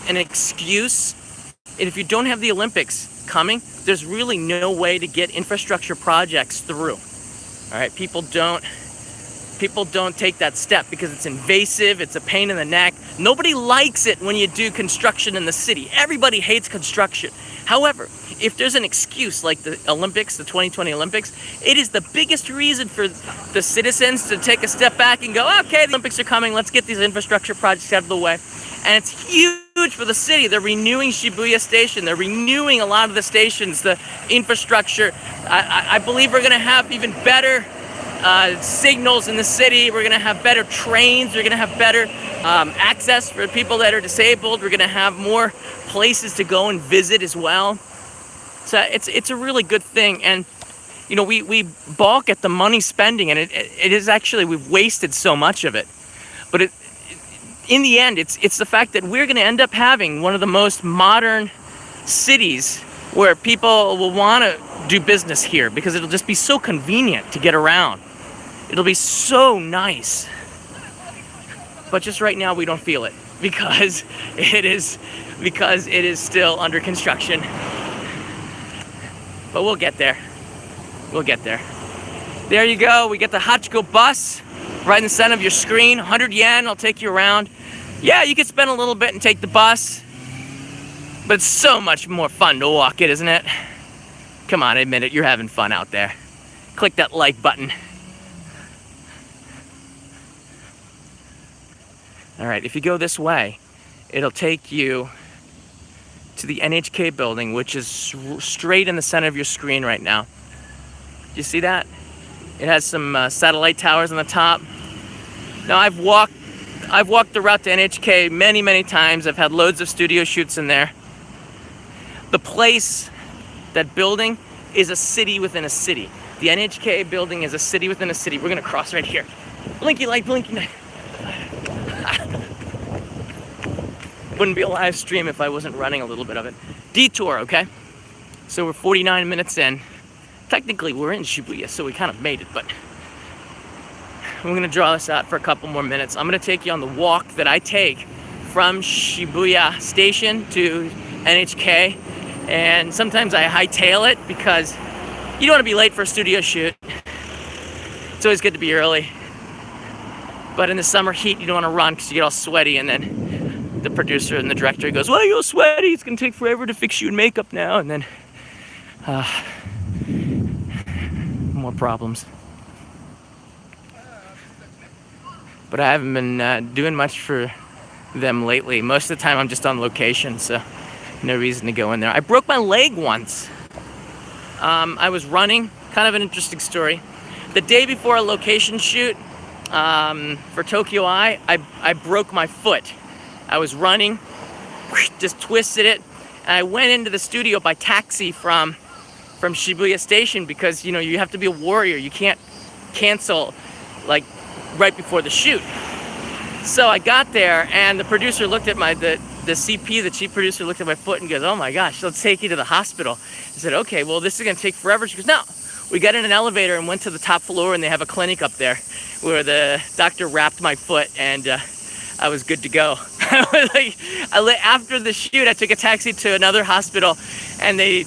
an excuse. And if you don't have the Olympics coming, there's really no way to get infrastructure projects through. All right, people don't take that step because it's invasive, it's a pain in the neck. Nobody likes it when you do construction in the city. Everybody hates construction. However, if there's an excuse like the Olympics, the 2020 Olympics, it is the biggest reason for the citizens to take a step back and go, okay, the Olympics are coming, let's get these infrastructure projects out of the way. And it's huge for the city. They're renewing Shibuya Station. They're renewing a lot of the stations, the infrastructure. I believe we're gonna have even better signals in the city. We're gonna have better trains. We're gonna have better access for people that are disabled. We're gonna have more places to go and visit as well. So it's a really good thing. And you know, we balk at the money spending, and it is actually, we've wasted so much of it. But in the end, it's the fact that we're gonna end up having one of the most modern cities where people will wanna do business here because it'll just be so convenient to get around. It'll be so nice. But just right now we don't feel it because it is still under construction. But we'll get there. We'll get there. There you go. We get the Hachiko bus right in the center of your screen. 100 yen, I'll take you around. Yeah, you could spend a little bit and take the bus, but it's so much more fun to walk it, isn't it? Come on, admit it, you're having fun out there. Click that like button. All right, if you go this way, it'll take you to the NHK building, which is straight in the center of your screen right now. You see that? It has some satellite towers on the top. Now I've walked the route to NHK many, many times. I've had loads of studio shoots in there. The place, that building, is a city within a city. The NHK building is a city within a city. We're gonna cross right here. Blinky light, blinky light. Wouldn't be a live stream if I wasn't running a little bit of it. Detour, okay? So we're 49 minutes in. Technically, we're in Shibuya, so we kind of made it, but we're gonna draw this out for a couple more minutes. I'm gonna take you on the walk that I take from Shibuya Station to NHK, and sometimes I hightail it because you don't wanna be late for a studio shoot. It's always good to be early. But in the summer heat, you don't wanna run because you get all sweaty, and then the producer and the director goes, well, you're sweaty, it's gonna take forever to fix you in makeup now, and then more problems. But I haven't been doing much for them lately. Most of the time I'm just on location, so no reason to go in there. I broke my leg once. I was running, kind of an interesting story. The day before a location shoot for Tokyo Eye, I broke my foot. I was running, just twisted it, and I went into the studio by taxi from Shibuya Station because, you know, you have to be a warrior. You can't cancel like right before the shoot. So I got there, and the producer looked at the CP, the chief producer, looked at my foot and goes, oh my gosh, let's take you to the hospital. I said, okay, well, this is gonna take forever. She goes, no. We got in an elevator and went to the top floor, and they have a clinic up there where the doctor wrapped my foot, and I was good to go. After the shoot, I took a taxi to another hospital, and they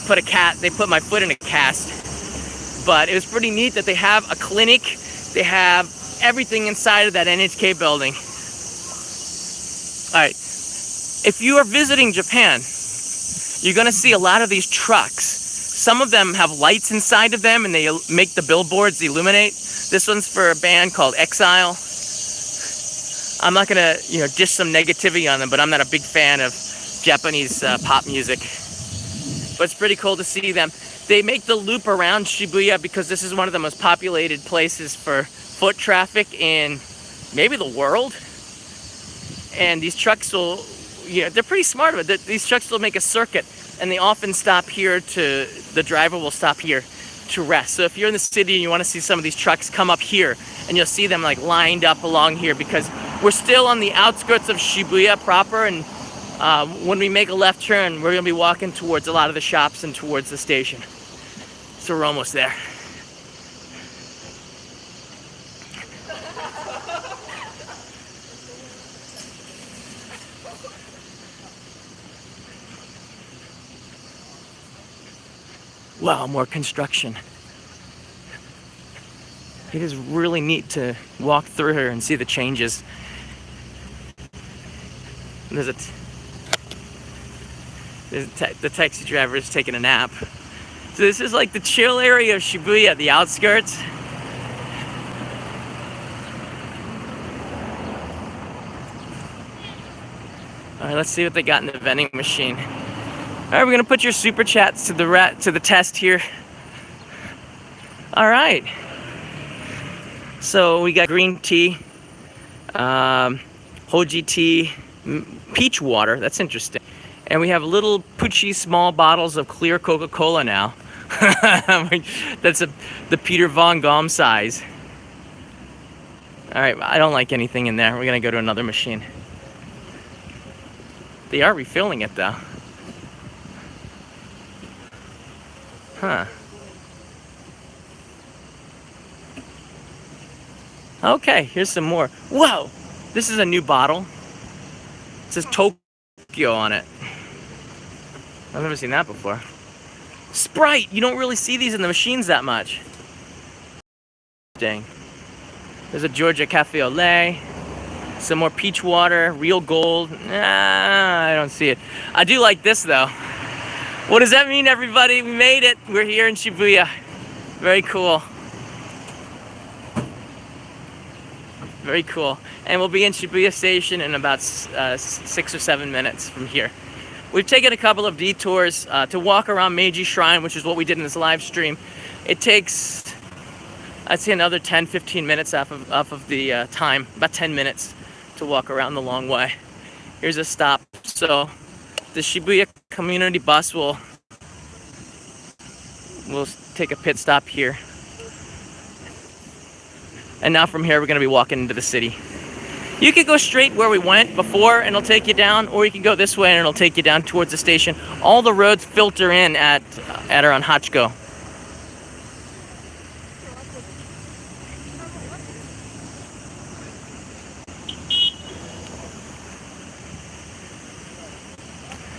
put my foot in a cast. But it was pretty neat that they have a clinic. They have everything inside of that NHK building. All right, if you are visiting Japan, you're gonna see a lot of these trucks. Some of them have lights inside of them, and they make the billboards illuminate. This one's for a band called Exile. I'm not gonna, dish some negativity on them, but I'm not a big fan of Japanese pop music. But it's pretty cool to see them. They make the loop around Shibuya because this is one of the most populated places for foot traffic in maybe the world. And these trucks will, they're pretty smart about it. These trucks will make a circuit, and they often stop here the driver will stop here to rest. So if you're in the city and you want to see some of these trucks, come up here, and you'll see them like lined up along here because we're still on the outskirts of Shibuya proper, and when we make a left turn, we're going to be walking towards a lot of the shops and towards the station. So we're almost there. Wow, more construction. It is really neat to walk through here and see the changes. The taxi driver is taking a nap. So this is like the chill area of Shibuya, the outskirts. All right, let's see what they got in the vending machine. All right, we're gonna put your super chats to the test here. All right. So we got green tea, hoji tea, peach water. That's interesting. And we have little Pucci small bottles of clear Coca-Cola now. That's the Peter Von Gom size. All right, I don't like anything in there. We're gonna go to another machine. They are refilling it though. Huh. Okay, here's some more. Whoa! This is a new bottle. It says Tokyo on it. I've never seen that before. Sprite! You don't really see these in the machines that much. Dang. There's a Georgia Cafe au lait. Some more peach water, real gold. Nah, I don't see it. I do like this though. What does that mean, everybody? We made it. We're here in Shibuya. Very cool. Very cool. And we'll be in Shibuya Station in about 6 or 7 minutes from here. We've taken a couple of detours to walk around Meiji Shrine, which is what we did in this live stream. It takes, I'd say, another 10-15 minutes off of the time, about 10 minutes to walk around the long way. Here's a stop. So the Shibuya community bus will take a pit stop here. And now from here, we're going to be walking into the city. You could go straight where we went before and it'll take you down, or you can go this way and it'll take you down towards the station. All the roads filter in at around Hachiko.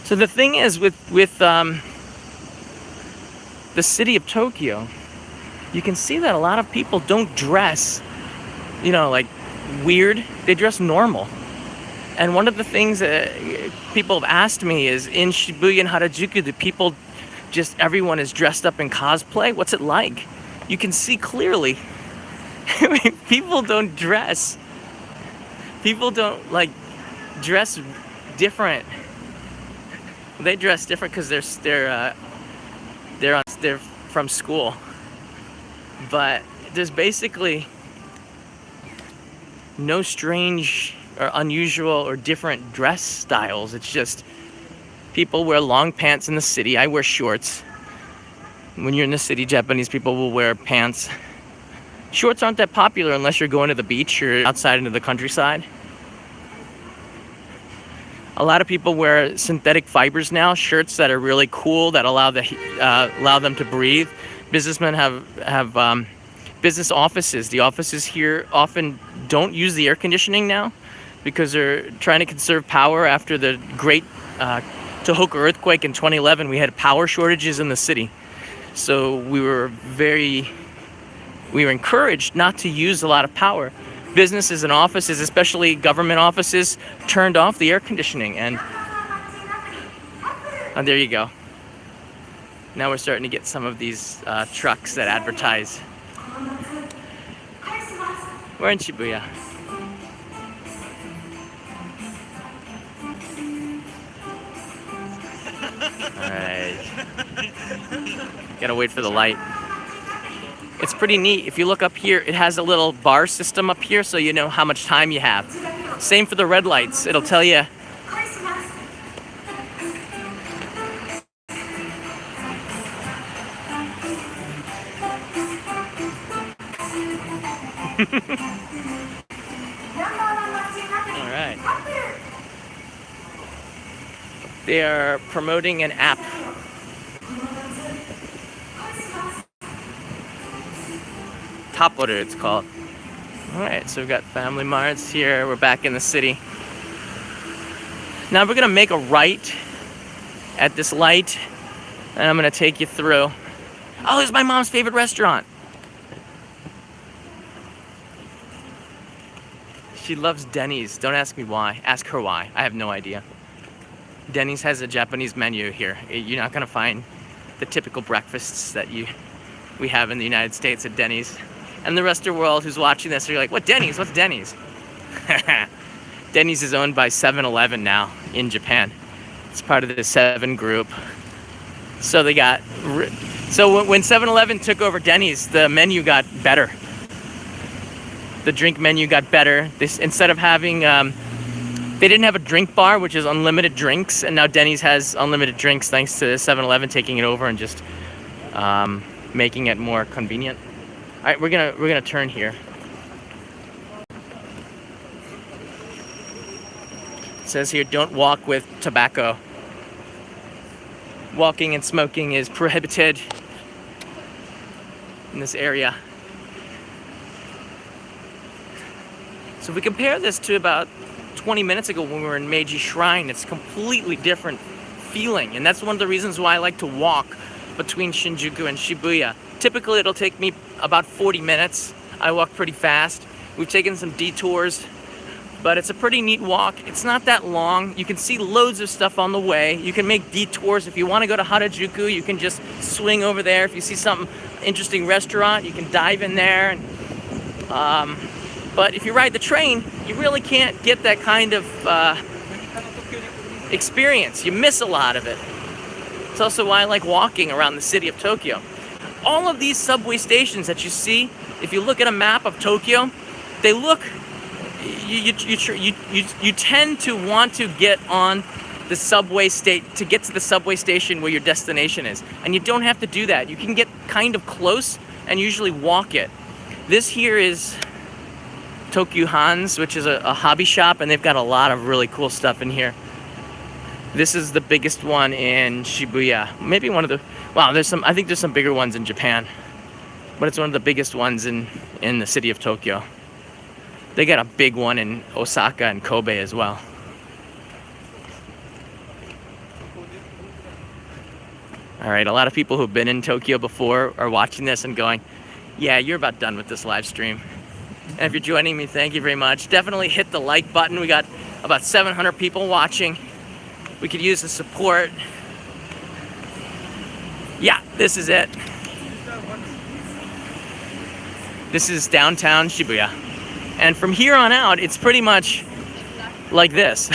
So the thing is with the city of Tokyo, you can see that a lot of people don't dress, like weird. They dress normal. And one of the things that people have asked me is, in Shibuya and Harajuku, do people just, everyone is dressed up in cosplay? What's it like? You can see clearly. I mean, people don't dress. People don't like dress different. They dress different because they're from school. But there's basically no strange or unusual or different dress styles. It's just people wear long pants in the city. I wear shorts. When you're in the city, Japanese people will wear pants. Shorts aren't that popular unless you're going to the beach or outside into the countryside. A lot of people wear synthetic fibers now, shirts that are really cool, that allow them to breathe. Businessmen have business offices. The offices here often don't use the air conditioning now because they're trying to conserve power after the great Tohoku earthquake in 2011. We had power shortages in the city. So we were encouraged not to use a lot of power. Businesses and offices, especially government offices, turned off the air conditioning, and there you go. Now we're starting to get some of these trucks that advertise. We're in Shibuya. Alright. Gotta wait for the light. It's pretty neat. If you look up here, it has a little bar system up here so you know how much time you have. Same for the red lights. It'll tell you. Alright. They are promoting an app. Taporu, it's called. Alright, so we've got Family Marts here. We're back in the city. Now we're gonna make a right at this light, and I'm gonna take you through. Oh, this is my mom's favorite restaurant. She loves Denny's. Don't ask me why. Ask her why. I have no idea. Denny's has a Japanese menu here. You're not gonna find the typical breakfasts that we have in the United States at Denny's. And the rest of the world who's watching this are like, what Denny's? What's Denny's? Denny's is owned by 7-Eleven now in Japan. It's part of the 7 group. So when 7-Eleven took over Denny's, the menu got better. The drink menu got better. Instead of having, they didn't have a drink bar, which is unlimited drinks, and now Denny's has unlimited drinks thanks to 7-Eleven taking it over and just making it more convenient. All right, we're gonna turn here. It says here, don't walk with tobacco. Walking and smoking is prohibited in this area. So if we compare this to about 20 minutes ago when we were in Meiji Shrine, it's a completely different feeling. And that's one of the reasons why I like to walk between Shinjuku and Shibuya. Typically it'll take me about 40 minutes. I walk pretty fast. We've taken some detours, but it's a pretty neat walk. It's not that long. You can see loads of stuff on the way. You can make detours. If you want to go to Harajuku, you can just swing over there. If you see some interesting restaurant, you can dive in there. But if you ride the train, you really can't get that kind of experience. You miss a lot of it. It's also why I like walking around the city of Tokyo. All of these subway stations that you see, if you look at a map of Tokyo, they look, you tend to want to get on the subway to get to the subway station where your destination is. And you don't have to do that. You can get kind of close and usually walk it. This here is Tokyo Han's, which is a hobby shop, and they've got a lot of really cool stuff in here. This is the biggest one in Shibuya. Maybe one of the, wow, I think there's some bigger ones in Japan, but it's one of the biggest ones in the city of Tokyo. They got a big one in Osaka and Kobe as well. All right, a lot of people who've been in Tokyo before are watching this and going, yeah, you're about done with this live stream. And if you're joining me, thank you very much. Definitely hit the like button. We got about 700 people watching. We could use the support. Yeah, this is it. This is downtown Shibuya. And from here on out, it's pretty much like this,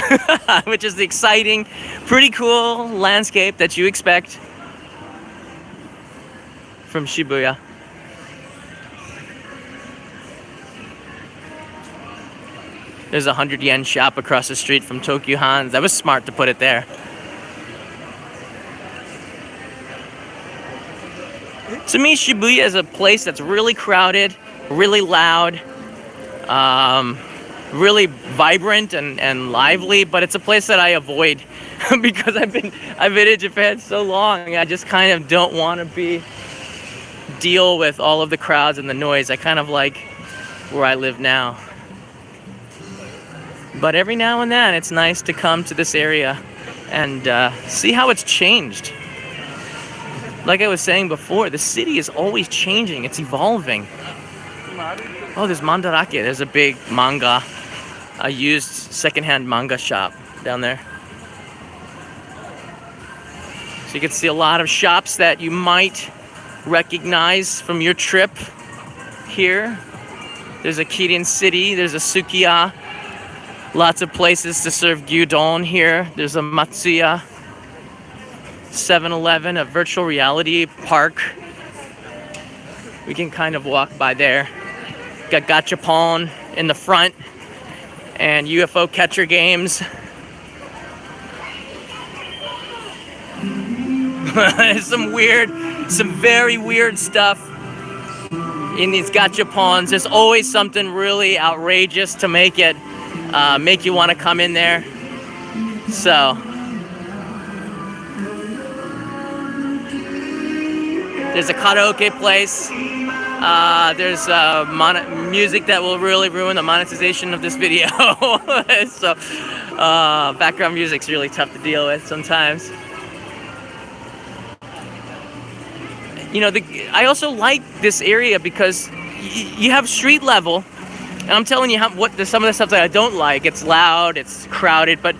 which is the exciting, pretty cool landscape that you expect from Shibuya. There's a 100 yen shop across the street from Tokyo Han's. That was smart to put it there. To me, Shibuya is a place that's really crowded, really loud, really vibrant and lively, but it's a place that I avoid because I've been in Japan so long. I just kind of don't want to deal with all of the crowds and the noise. I kind of like where I live now. But every now and then, it's nice to come to this area and see how it's changed. Like I was saying before, the city is always changing. It's evolving. Oh, there's Mandarake. There's a big manga, a used secondhand manga shop down there. So you can see a lot of shops that you might recognize from your trip here. There's a Kirin City. There's a Sukiya. Lots of places to serve gyudon here. There's a Matsuya, 7-Eleven, a virtual reality park. We can kind of walk by there. Got gachapon in the front and UFO catcher games. some very weird stuff in these gachapons. There's always something really outrageous to make you want to come in there. So there's a karaoke place. There's music that will really ruin the monetization of this video. So background music's really tough to deal with sometimes. You know, I also like this area because you have street level. And I'm telling you some of the stuff that I don't like. It's loud, it's crowded, but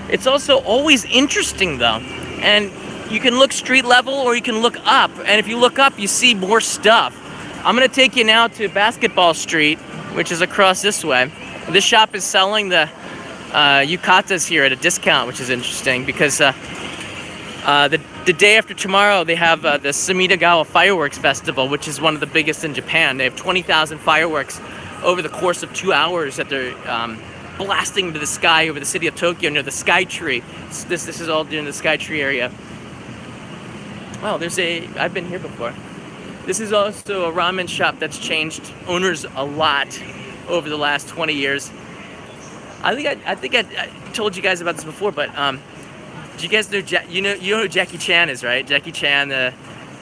it's also always interesting though. And you can look street level or you can look up. And if you look up, you see more stuff. I'm gonna take you now to Basketball Street, which is across this way. This shop is selling the yukatas here at a discount, which is interesting because the day after tomorrow, they have the Sumidagawa Fireworks Festival, which is one of the biggest in Japan. They have 20,000 fireworks over the course of 2 hours that they're blasting into the sky over the city of Tokyo near the Sky Tree. This is all during the Sky Tree area. Well, I've been here before. This is also a ramen shop that's changed owners a lot over the last 20 years. I think I told you guys about this before, but do you guys know you know who Jackie Chan is, right? Jackie Chan,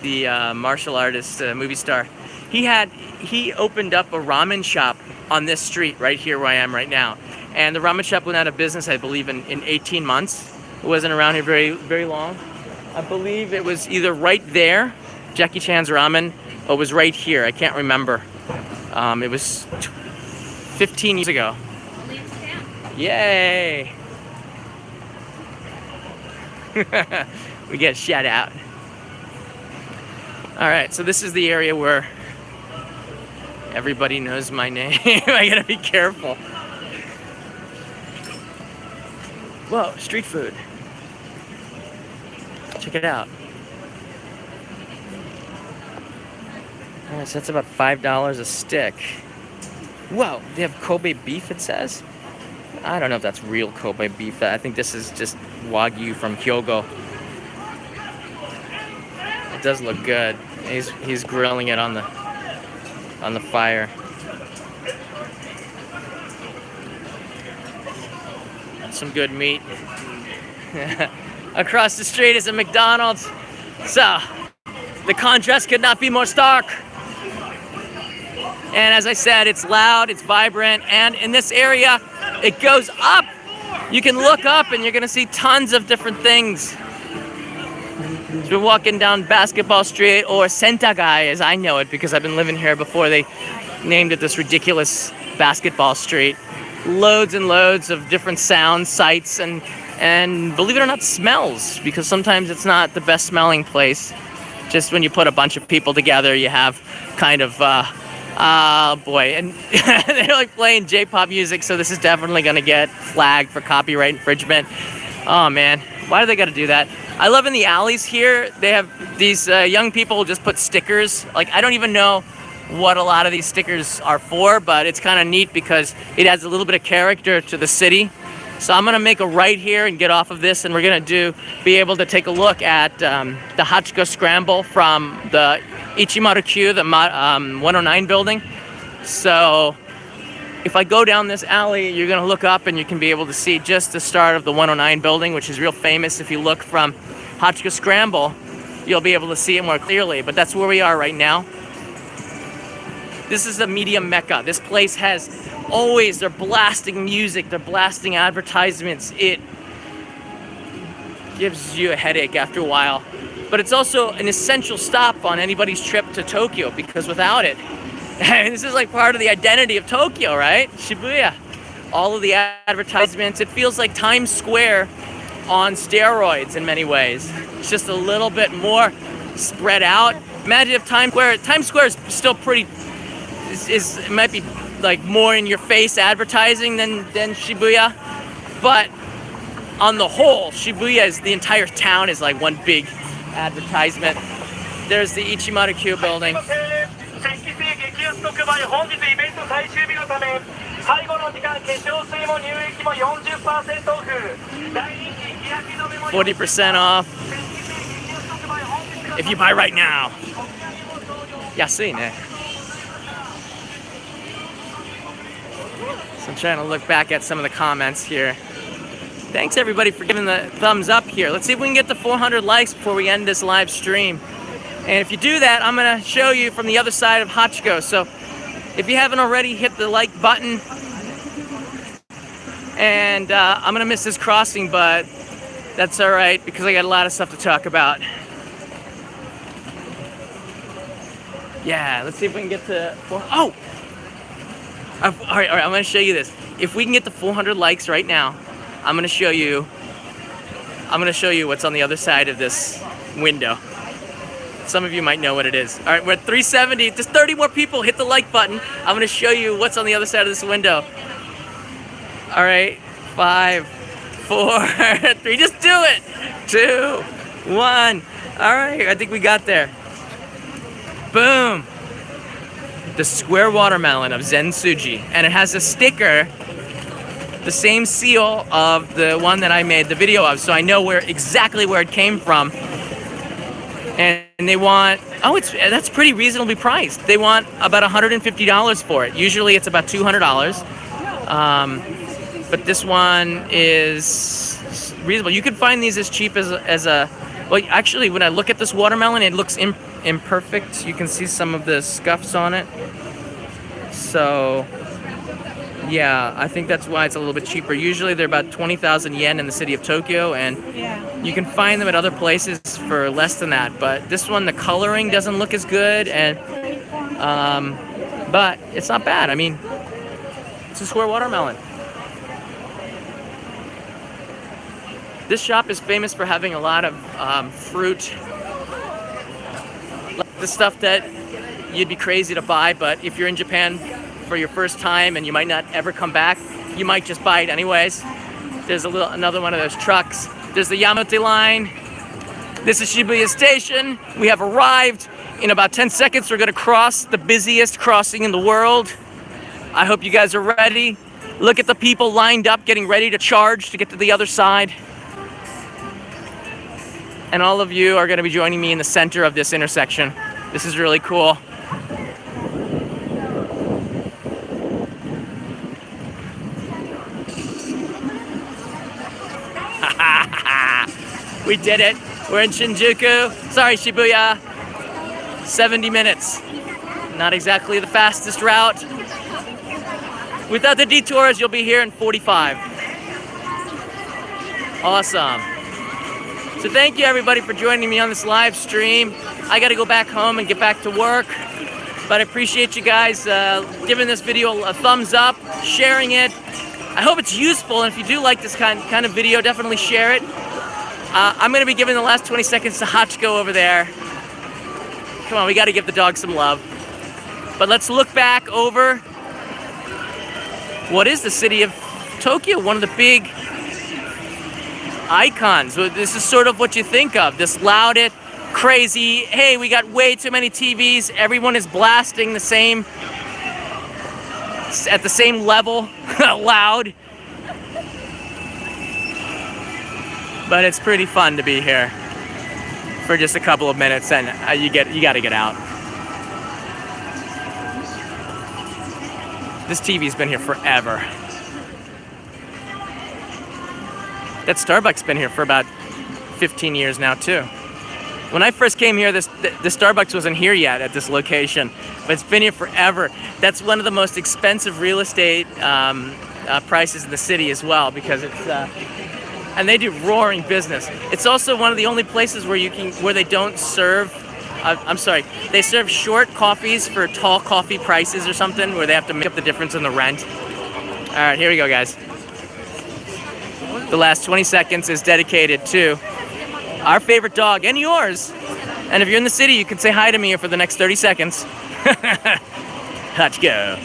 the martial artist, movie star. He opened up a ramen shop on this street right here where I am right now. And the ramen shop went out of business, I believe, in 18 months. It wasn't around here very, very long. I believe it was either right there, Jackie Chan's ramen, or it was right here. I can't remember. It was 15 years ago. Yay! We get shout out. All right, so this is the area where everybody knows my name. I gotta be careful. Whoa, street food. Check it out. All right, so that's about $5 a stick. Whoa, they have Kobe beef, it says? I don't know if that's real Kobe beef. I think this is just Wagyu from Hyogo. It does look good. He's grilling it on the fire. Some good meat. Across the street is a McDonald's. So the contrast could not be more stark. And as I said, it's loud, it's vibrant, and in this area, it goes up. You can look up and you're gonna see tons of different things. So we're walking down Basketball Street, or Sentagai as I know it, because I've been living here before they named it this ridiculous Basketball Street. loads and loads of different sounds, sights, and believe it or not, smells, because sometimes it's not the best smelling place. Just when you put a bunch of people together, you have kind of, boy, and they're like playing J-pop music, so this is definitely gonna get flagged for copyright infringement. Oh man, why do they gotta do that? I love in the alleys here, they have these young people who just put stickers. Like, I don't even know what a lot of these stickers are for, but it's kind of neat because it adds a little bit of character to the city. So I'm gonna make a right here and get off of this, and we're gonna be able to take a look at the Hachiko Scramble from the Ichimaru-Q, the 109 building. So if I go down this alley, you're gonna look up and you can be able to see just the start of the 109 building, which is real famous. If you look from Hachiko Scramble, you'll be able to see it more clearly, but that's where we are right now. This is the media mecca. This place has always, they're blasting music, they're blasting advertisements. It gives you a headache after a while. But it's also an essential stop on anybody's trip to Tokyo, because without it, this is like part of the identity of Tokyo, right? Shibuya. All of the advertisements, it feels like Times Square on steroids in many ways. It's just a little bit more spread out. Imagine if Times Square is still pretty, it might be like more in your face advertising than Shibuya, but on the whole, Shibuya is, the entire town is like one big advertisement. There's the Ichimaru-Q building. $40% off if you buy right now. Yasui ne. So I'm trying to look back at some of the comments here. Thanks everybody for giving the thumbs up here. Let's see if we can get to 400 likes before we end this live stream. And if you do that, I'm gonna show you from the other side of Hachiko. So if you haven't already, hit the like button. And I'm gonna miss this crossing, but that's all right because I got a lot of stuff to talk about. Yeah, let's see if we can get to oh! All right, I'm gonna show you this. If we can get to 400 likes right now, I'm gonna show you what's on the other side of this window. Some of you might know what it is. All right, we're at 370, just 30 more people, hit the like button. I'm gonna show you what's on the other side of this window. All right, 5, 4, 3, just do it. 2, 1. All right, I think we got there. Boom. The square watermelon of Zen Suji, and it has a sticker, the same seal of the one that I made the video of, so I know exactly where it came from. And they want, that's pretty reasonably priced. They want about $150 for it. Usually it's about $200. But this one is reasonable. You can find these as cheap as a, well, actually, when I look at this watermelon, it looks imperfect. You can see some of the scuffs on it. So, yeah, I think that's why it's a little bit cheaper. Usually they're about 20,000 yen in the city of Tokyo, and you can find them at other places for less than that. But this one, the coloring doesn't look as good, and but it's not bad. I mean, it's a square watermelon. This shop is famous for having a lot of fruit, the stuff that you'd be crazy to buy, but if you're in Japan for your first time and you might not ever come back, you might just buy it anyways. There's another one of those trucks. There's the Yamanouchi line. This is Shibuya Station. We have arrived. In about 10 seconds, we're gonna cross the busiest crossing in the world. I hope you guys are ready. Look at the people lined up, getting ready to charge to get to the other side. And all of you are gonna be joining me in the center of this intersection. This is really cool. We did it. We're in Shinjuku. Sorry, Shibuya. 70 minutes. Not exactly the fastest route. Without the detours, you'll be here in 45. Awesome. So thank you everybody for joining me on this live stream. I gotta go back home and get back to work. But I appreciate you guys giving this video a thumbs up, sharing it, I hope it's useful, and if you do like this kind of video, definitely share it. I'm going to be giving the last 20 seconds to Hachiko over there. Come on, we got to give the dog some love. But let's look back over what is the city of Tokyo, one of the big icons. This is sort of what you think of, this loud, crazy, hey, we got way too many TVs, everyone is blasting at the same level, loud. But it's pretty fun to be here for just a couple of minutes, and you got to get out. This TV's been here forever. That Starbucks been here for about 15 years now too. When I first came here, the Starbucks wasn't here yet at this location, but it's been here forever. That's one of the most expensive real estate prices in the city as well, because it's and they do roaring business. It's also one of the only places where they don't serve. They serve short coffees for tall coffee prices or something, where they have to make up the difference in the rent. All right, here we go, guys. The last 20 seconds is dedicated to our favorite dog and yours. And if you're in the city, you can say hi to me for the next 30 seconds. Hachiko.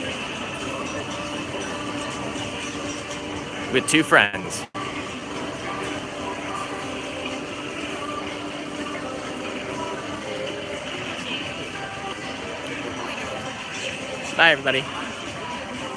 With two friends. Bye, everybody.